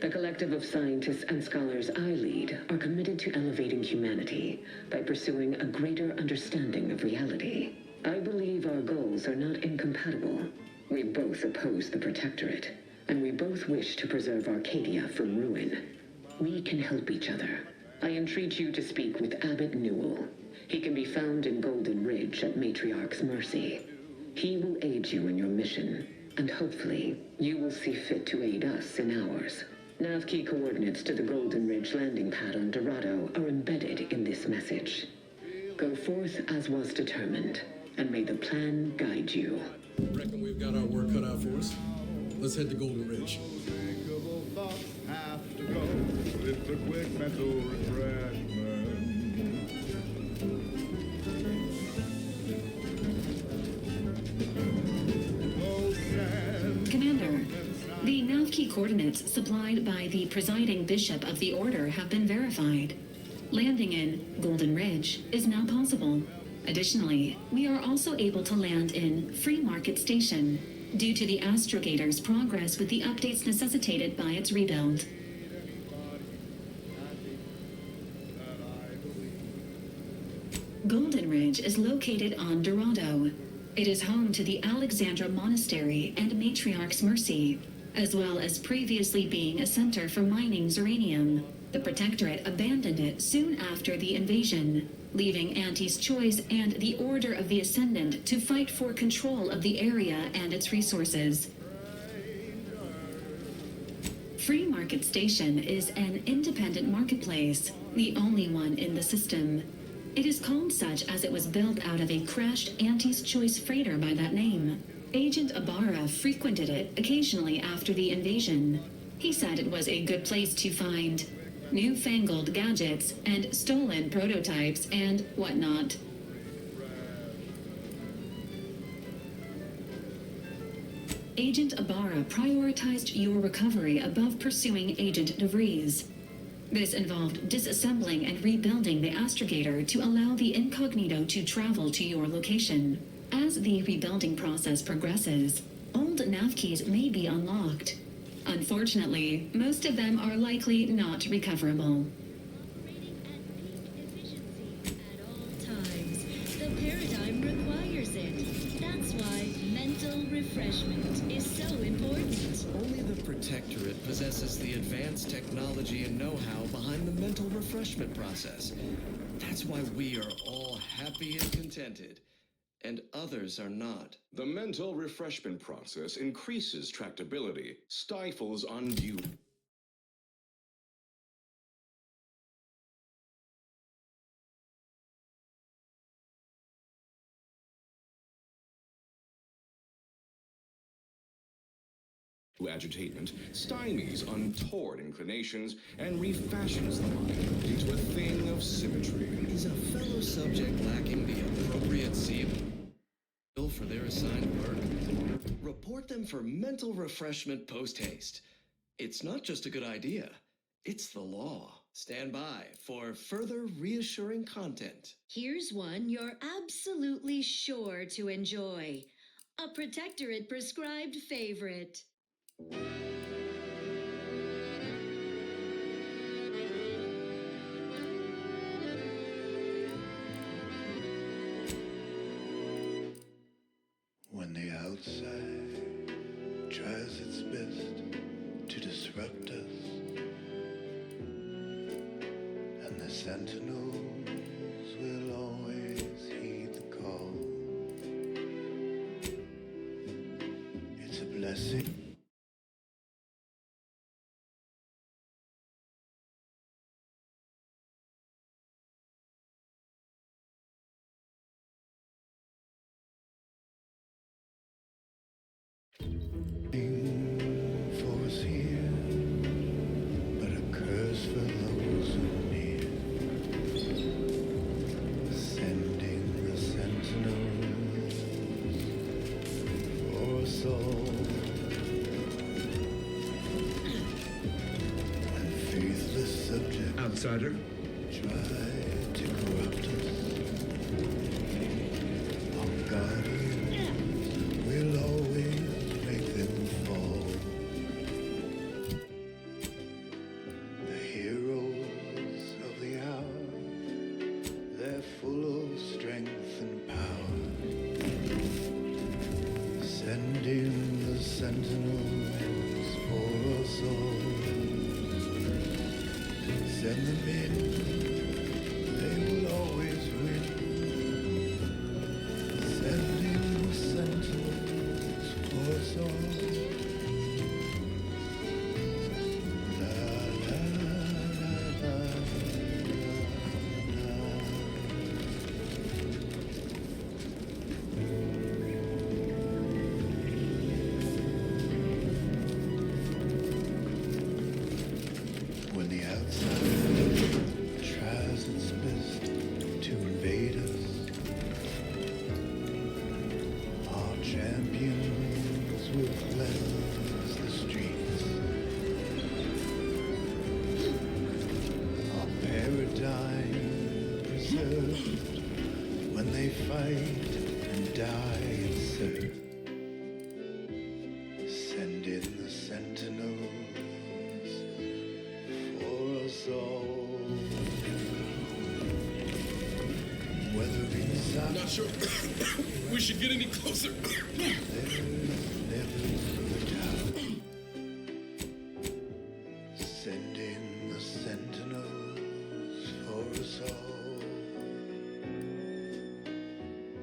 The collective of scientists and scholars I lead are committed to elevating humanity by pursuing a greater understanding of reality. I believe our goals are not incompatible. We both oppose the Protectorate, and we both wish to preserve Arcadia from ruin. We can help each other. I entreat you to speak with Abbot Newell. He can be found in Golden Ridge at Matriarch's mercy. He will aid you in your mission, and hopefully, you will see fit to aid us in ours. Nav key coordinates to the Golden Ridge landing pad on Dorado are embedded in this message. Go forth as was determined, and may the plan guide you. Reckon we've got our work cut out for us. Let's head to Golden Ridge. Unspeakable thoughts have to go with the quick mental refreshment. Commander, the nav key coordinates supplied by the presiding bishop of the Order have been verified. Landing in Golden Ridge is now possible. Additionally, we are also able to land in Free Market Station due to the Astrogator's progress with the updates necessitated by its rebuild. Golden Ridge is located on Dorado. It is home to the Alexandra Monastery and Matriarch's Mercy, as well as previously being a center for mining uranium. The Protectorate abandoned it soon after the invasion, leaving Auntie's Choice and the Order of the Ascendant to fight for control of the area and its resources. Free Market Station is an independent marketplace, the only one in the system. It is called such as it was built out of a crashed Auntie's Choice freighter by that name. Agent Ibarra frequented it occasionally after the invasion. He said it was a good place to find newfangled gadgets and stolen prototypes and whatnot. Agent Ibarra prioritized your recovery above pursuing Agent DeVries. This involved disassembling and rebuilding the astrogator to allow the incognito to travel to your location. As the rebuilding process progresses, old nav keys may be unlocked. Unfortunately, most of them are likely not recoverable. Times. The paradigm requires it. That's why mental refreshment is so important. Only the Protectorate possesses the advanced technology and know-how behind the mental refreshment process. That's why we are all happy and contented, and others are not. The mental refreshment process increases tractability, stifles undue. Agitatement stymies untoward inclinations and refashions the mind into a thing of symmetry. Is a fellow subject lacking the appropriate seal for their assigned work? Report them for mental refreshment post-haste. It's not just a good idea, it's the law. Stand by for further reassuring content. Here's one you're absolutely sure to enjoy. A Protectorate prescribed favorite. When the outside tries its best to disrupt us, and the sentinels will always heed the call, it's a blessing. For us here, but a curse for those who near. Sending the sentinels for us all. When faithless subjects outsider try to corrupt us, our guardians will always make them fall. The heroes of the hour, they're full of strength and power. Send in the sentinels for us all. Send them in, they will always win. Send in the sentinels for us all. When the outside tries its best to invade us, our champions will cleanse the streets. Our paradigm preserved when they fight and die and serve. Send in the sentinels for us all. Whether inside, Not sure we should get any closer. there's never a doubt. Send in the sentinels for us all.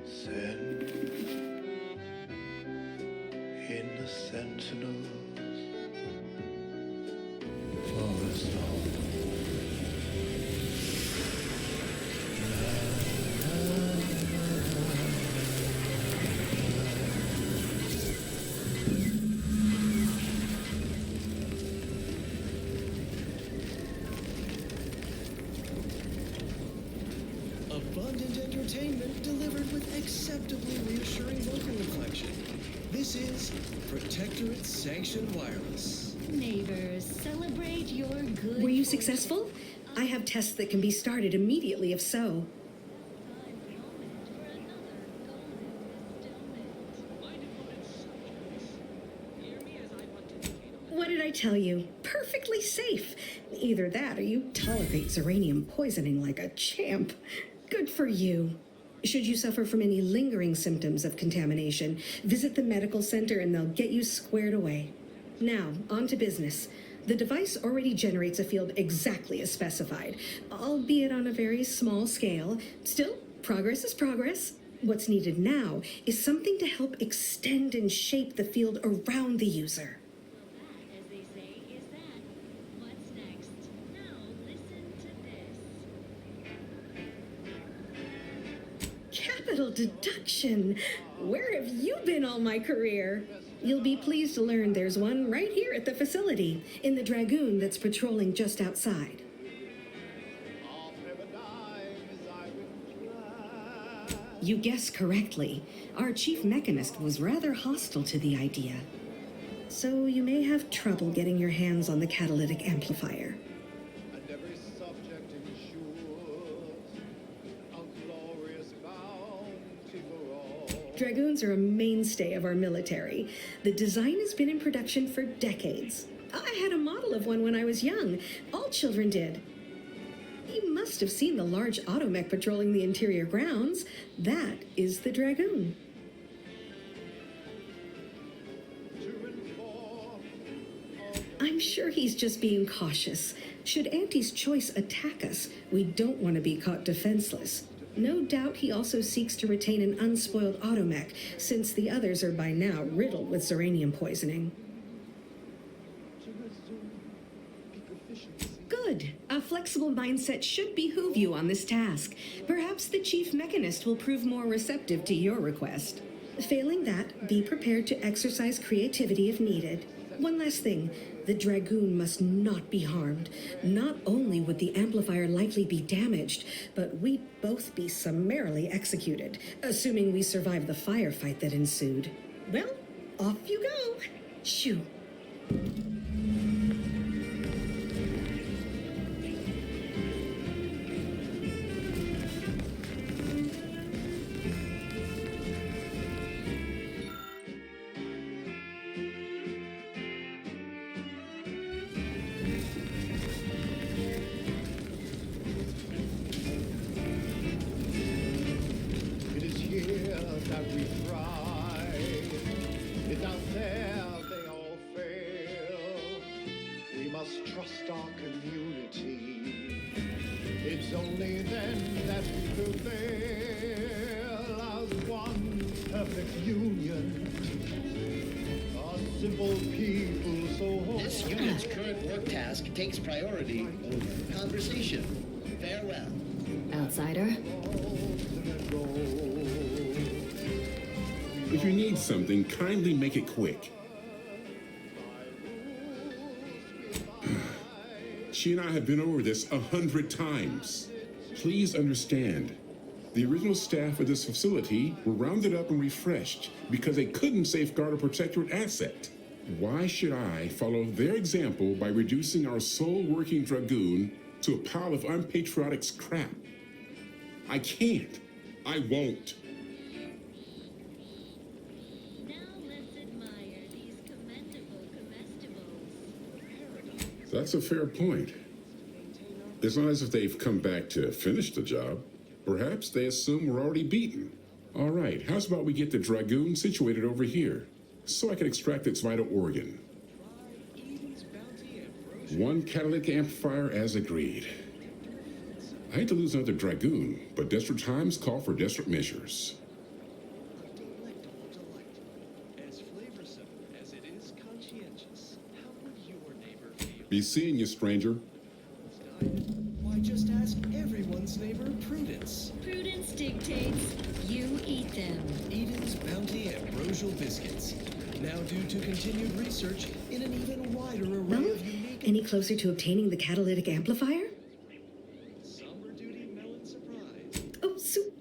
Send in the sentinels for us all. abundant entertainment delivered with acceptably reassuring vocal inflection. This is Protectorate Sanctioned Wireless. Neighbors, celebrate your good. Were you successful? I have tests that can be started immediately if so. What did I tell you? Perfectly safe. Either that or you tolerate Zeranium poisoning like a champ. Good for you. Should you suffer from any lingering symptoms of contamination, visit the medical center and they'll get you squared away. Now, on to business. The device already generates a field exactly as specified, albeit on a very small scale. Still, progress is progress. What's needed now is something to help extend and shape the field around the user. As they say, is that. What's next? Now listen to this. Capital deduction. Where have you been all my career? You'll be pleased to learn there's one right here at the facility, in the Dragoon that's patrolling just outside. You guessed correctly. Our chief mechanist was rather hostile to the idea. So you may have trouble getting your hands on the catalytic amplifier. And every subject ensures a glorious bounty for all. Dragoons are a mainstay of our military. The design has been in production for decades. I had a model of one when I was young. All children did. You must have seen the large automech patrolling the interior grounds. That is the Dragoon. I'm sure he's just being cautious. Should Auntie's choice attack us, we don't want to be caught defenseless. No doubt he also seeks to retain an unspoiled automech, since the others are by now riddled with Zeranium poisoning. Good. A flexible mindset should behoove you on this task. Perhaps the chief mechanist will prove more receptive to your request. Failing that, be prepared to exercise creativity if needed. One last thing. The Dragoon must not be harmed. Not only would the amplifier likely be damaged, but we'd both be summarily executed, assuming we survive the firefight that ensued. Well, off you go. Shoo. It is here that we thrive. It's out there they all fail. We must trust our community. It's only then that we prevail as one perfect union. A simple people so This unit's current work task takes priority over conversation. Farewell. Outsider? If you need something, kindly make it quick. She and I have been over this 100 times. Please understand, the original staff of this facility were rounded up and refreshed because they couldn't safeguard a protectorate asset. Why should I follow their example by reducing our sole working Dragoon to a pile of unpatriotic scrap? I can't. I won't. That's a fair point. It's not as if they've come back to finish the job. Perhaps they assume we're already beaten. All right, how's about we get the Dragoon situated over here, so I can extract its vital organ? One catalytic amplifier as agreed. I hate to lose another Dragoon, but desperate times call for desperate measures. As flavorsome as it is conscientious, how would your neighbor feel? Be seeing you, stranger. Why, just ask everyone's neighbor Prudence. Prudence dictates you eat them. Eden's Bounty Ambrosial Biscuits. Now due to continued research in an even wider array Well, of unique... any closer to obtaining the catalytic amplifier? Summer duty melon surprise. Oh, superb.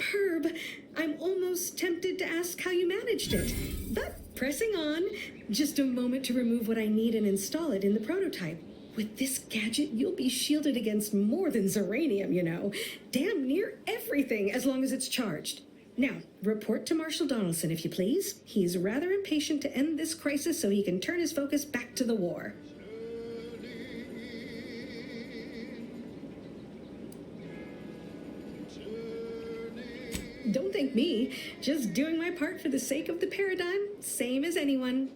tempted to ask how you managed it. But pressing on, just a moment to remove what I need and install it in the prototype. With this gadget, you'll be shielded against more than Zeranium, you know. Damn near everything, as long as it's charged. Now, report to Marshal Donaldson, if you please. He's rather impatient to end this crisis so he can turn his focus back to the war. Don't thank me. Just doing my part for the sake of the paradigm, same as anyone.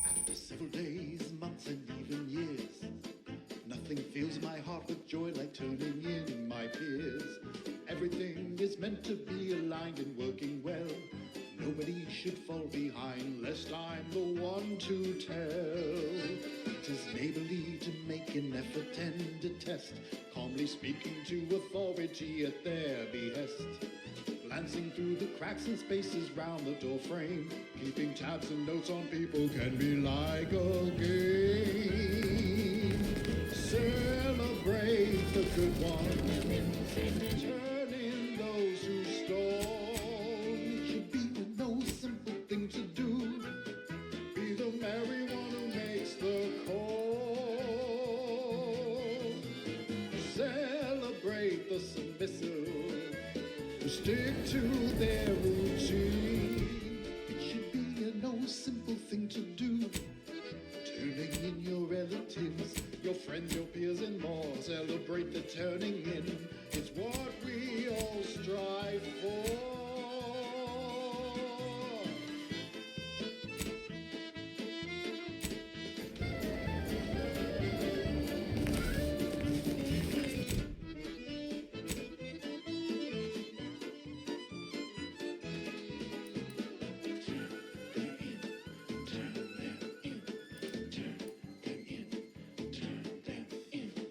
After several days, months, and even years, nothing fills my heart with joy like turning in my peers. Everything is meant to be aligned and working well. Nobody should fall behind, lest I'm the one to tell. 'Tis neighborly to make an effort and a test, calmly speaking to authority at their behest. Glancing through the cracks and spaces round the door frame, keeping tabs and notes on people can be like a game. Celebrate the good ones, turn in those who stall. It should be a no simple thing to do. Be the merry one who makes the call. Celebrate the submissive who stick to their routine. It should be a no simple thing to do. Turning in your relatives, your friends, your peers, and more. Celebrate the turning in. It's what we all strive for.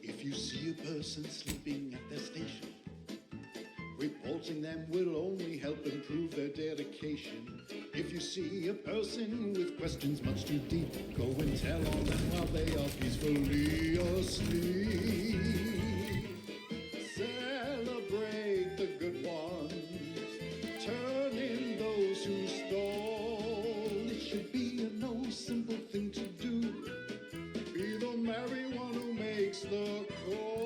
If you see a person sleeping at their station, reporting them will only help improve their dedication. If you see a person with questions much too deep, go and tell on them while they are peacefully asleep. Celebrate the good ones, turn in those who stall. It should be a no simple thing to do. Be the merry one who makes the call.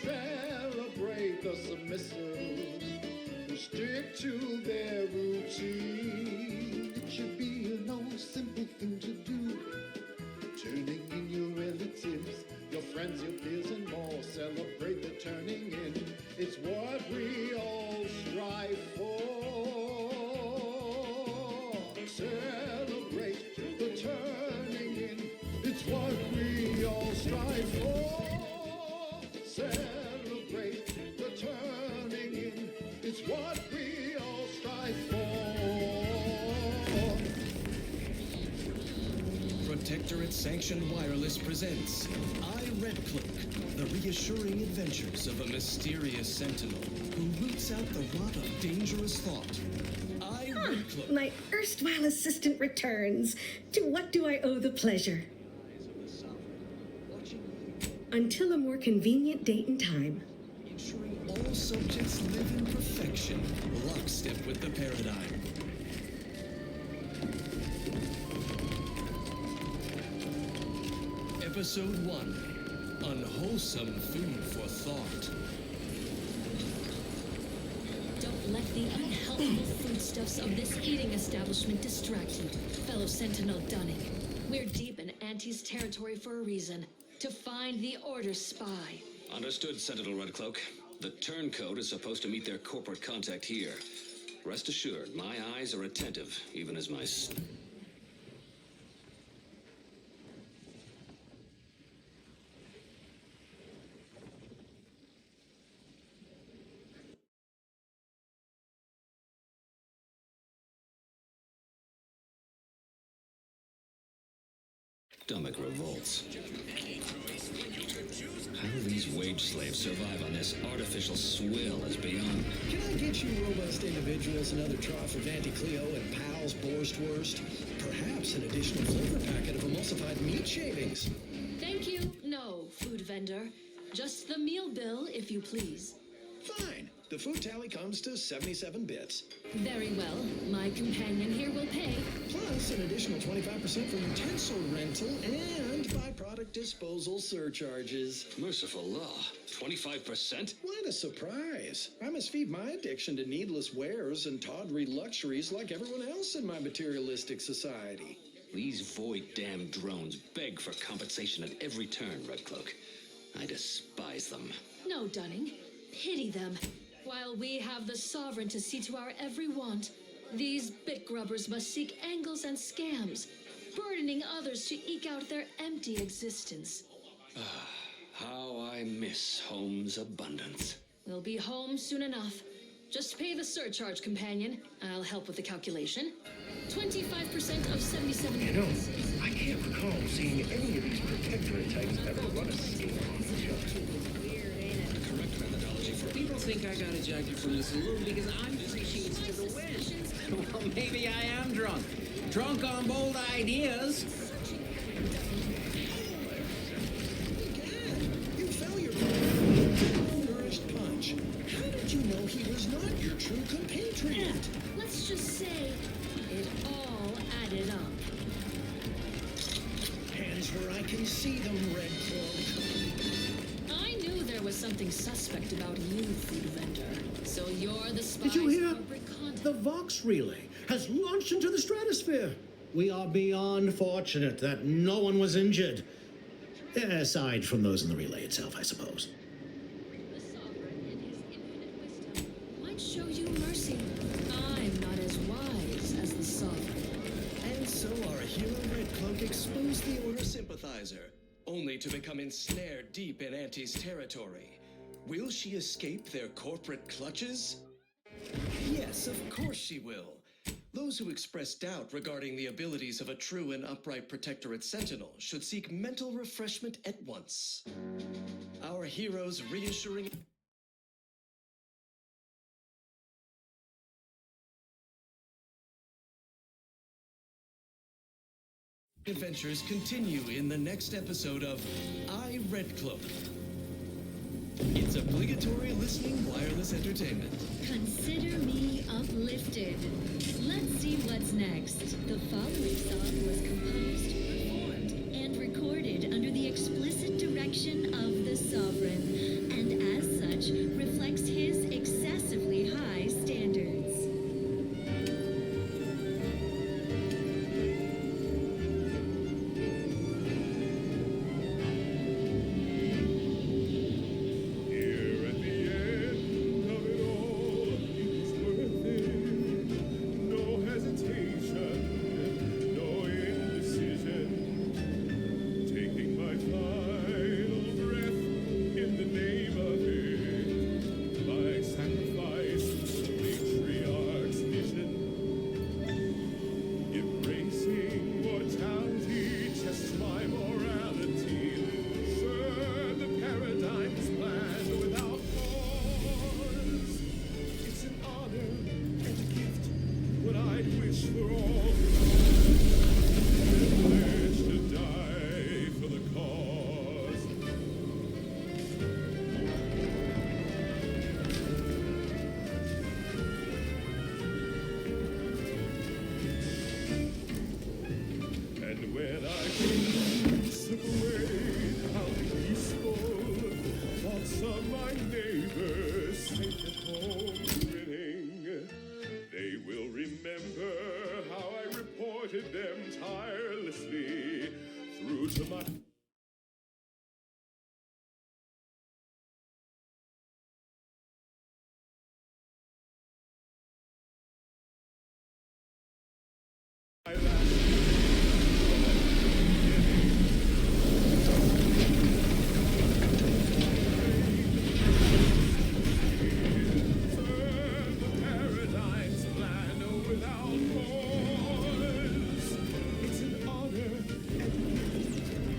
Celebrate the submissive who stick to their routine. It should be a no simple thing to do. Turning in your relatives, your friends, your peers, and more. Celebrate the turning in. It's what we all strive for. Celebrate the turning in. It's what we all strive for. Celebrate the turning in. It's what we all strive for. Protectorate Sanctioned Wireless presents I, Red Cloak, the reassuring adventures of a mysterious sentinel who roots out the rot of dangerous thought. I, Red Cloak. My erstwhile assistant returns. To what do I owe the pleasure? Until a more convenient date and time. Ensuring all subjects live in perfection, lockstep with the paradigm. Episode 1, Unwholesome Food for Thought. Don't let the unhelpful foodstuffs of this eating establishment distract you, fellow Sentinel Dunning. We're deep in Auntie's territory for a reason. To find the Order spy. Understood, Sentinel Redcloak. The turncoat is supposed to meet their corporate contact here. Rest assured, my eyes are attentive, even as my... stomach revolts. How these wage slaves survive on this artificial swill is beyond. Can I get you robust individuals another trough of Auntie and Pal's Borstwurst? Perhaps an additional flavor packet of emulsified meat shavings. Thank you. No, food vendor. Just the meal bill, if you please. Fine. The food tally comes to 77 bits. Very well. My companion here will pay. Plus an additional 25% for utensil rental and byproduct disposal surcharges. Merciful law. 25%? What a surprise. I must feed my addiction to needless wares and tawdry luxuries like everyone else in my materialistic society. These void-damned drones beg for compensation at every turn, Red Cloak. I despise them. No, Dunning. Pity them. While we have the Sovereign to see to our every want, these bit grubbers must seek angles and scams, burdening others to eke out their empty existence. How I miss home's abundance. We'll be home soon enough. Just pay the surcharge, companion. I'll help with the calculation. 25% of 77 You know, I can't recall seeing any of these protectorate types ever run a scale on each other. Correct methodology for People think I got ejected from the saloon because I'm 3 sheets to the wind. Well, maybe I am drunk. Drunk on bold ideas. You fell your nourished punch. How did you know he was not your true compatriot? Let's just say it all added up. Hands where I can see them, Red Cloak. I knew there was something suspect about you, food vendor. So you're the spy. Did you hear? The Vox relay has launched into the stratosphere. We are beyond fortunate that no one was injured. Aside from those in the relay itself, I suppose. The Sovereign, in his infinite wisdom, might show you mercy. I'm not as wise as the Sovereign. And so our hero Red Cloak exposed the Order sympathizer, only to become ensnared deep in Auntie's territory. Will she escape their corporate clutches? Yes, of course she will. Those who express doubt regarding the abilities of a true and upright Protectorate Sentinel should seek mental refreshment at once. Our hero's reassuring adventures continue in the next episode of I, Red Cloak. It's obligatory listening wireless entertainment. Consider me uplifted. Let's see what's next. The following song was composed, performed, and recorded under the explicit direction of the Sovereign, and as such reflects his excessively high standards. Here at the end of it all, it's worth it. No hesitation, no indecision. Taking my final breath in the name of it. My sacrifice to the matriarch's vision. Embracing mortality tests my morality. Serve the paradigm's plan without pause. It's an honor and a gift, what I'd wish for all. Privilege to die for the cause. And when I slip away, how peaceful thoughts of my neighbors safe at home grinning. They will remember how I reported them tirelessly through to my Paradise's plan without pause. It's an honor and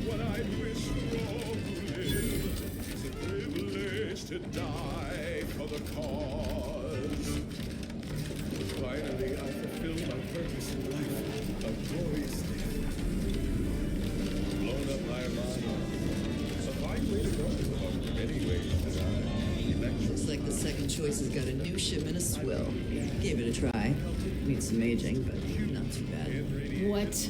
what I wish for all who live. It's a privilege to die for the cause. Finally, I fulfilled my purpose in life, a glorious death. Blown up by a mine. A fine way to go, but many ways to die. Looks like the Second Choice has got a new shipment of swill. Gave it a try. Needs some aging, but not too bad. What?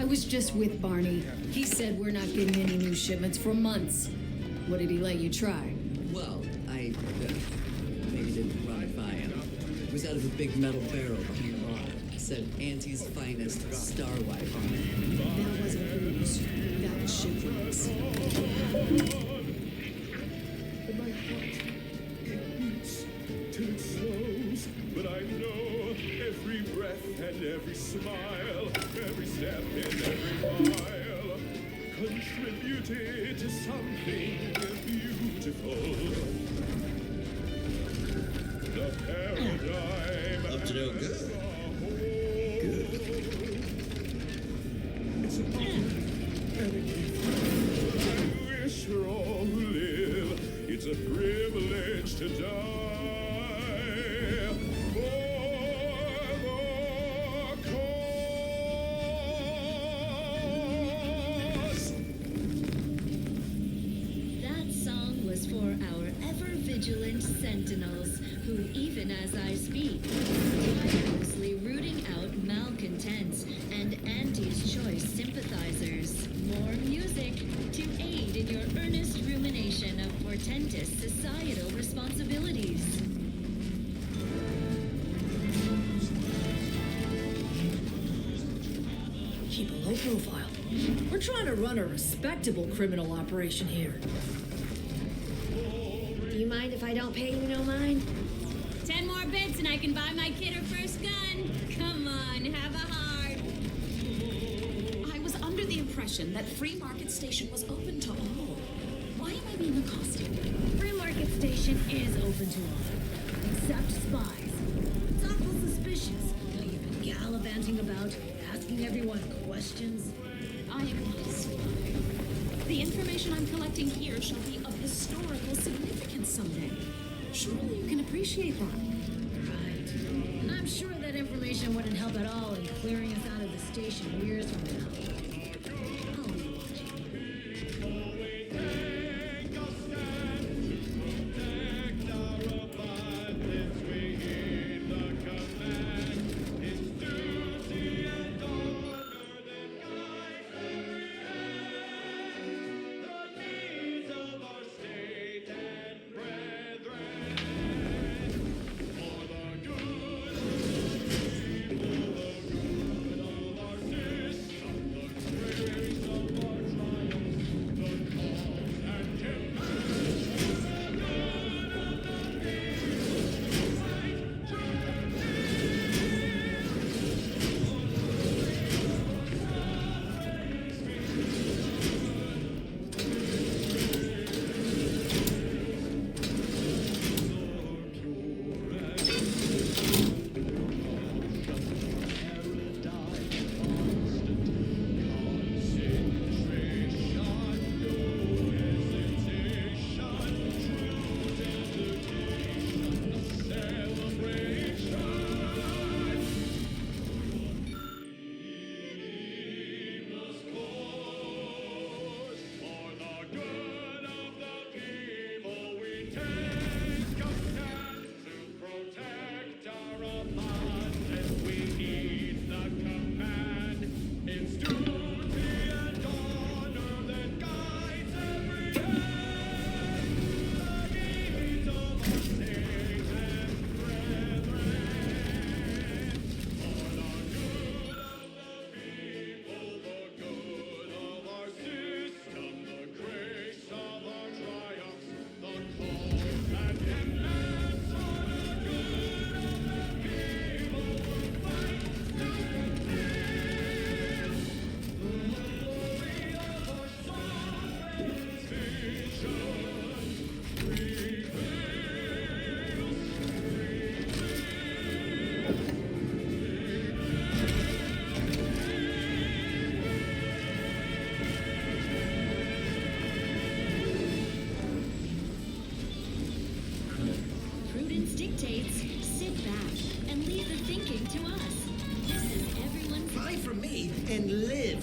I was just with Barney. He said we're not getting any new shipments for months. What did he let you try? Well, I maybe didn't run it by him. It was out of a big metal barrel behind the bar. Said Auntie's finest star wipe on it. That wasn't booze. That was shipwrecks. Till it slows, but I know every breath and every smile, every step and every mile contributed to something beautiful. The paradigm Up to no good. It's an honor and a gift. I wish for all who live. It's a privilege to die. That song was for our ever-vigilant sentinels, who, even as I speak, are tirelessly rooting out malcontents and anti-choice sympathizers. More music to aid in your earnest rumination of portentous societal responsibilities. Keep a low profile. We're trying to run a respectable criminal operation here. Do you mind if I don't pay you no mind? 10 more bits and I can buy my kid her first gun. Come on, have a heart. I was under the impression that Free Market Station was open to all. Why am I being accosted? Free Market Station is open to all, except spies. It's awful suspicious. You've been gallivanting about, asking everyone questions. I am not a spy. The information I'm collecting here shall be of historical significance someday. Surely you can appreciate that. Right. I'm sure that information wouldn't help at all in clearing us out of the station years from now.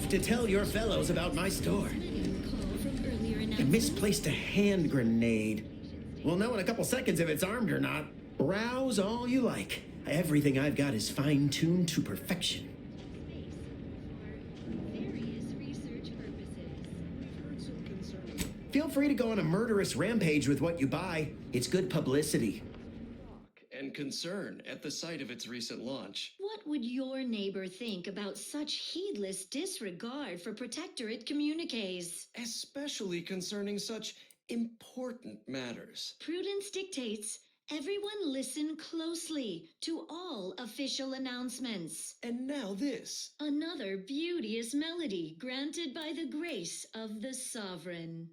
To tell your fellows about my store. I misplaced a hand grenade. We'll know in a couple seconds if it's armed or not. Browse all you like. Everything I've got is fine-tuned to perfection. Feel free to go on a murderous rampage with what you buy. It's good publicity. And concern at the sight of its recent launch. What would your neighbor think about such heedless disregard for Protectorate communiques? Especially concerning such important matters. Prudence dictates everyone listen closely to all official announcements. And now this. Another beauteous melody granted by the grace of the sovereign.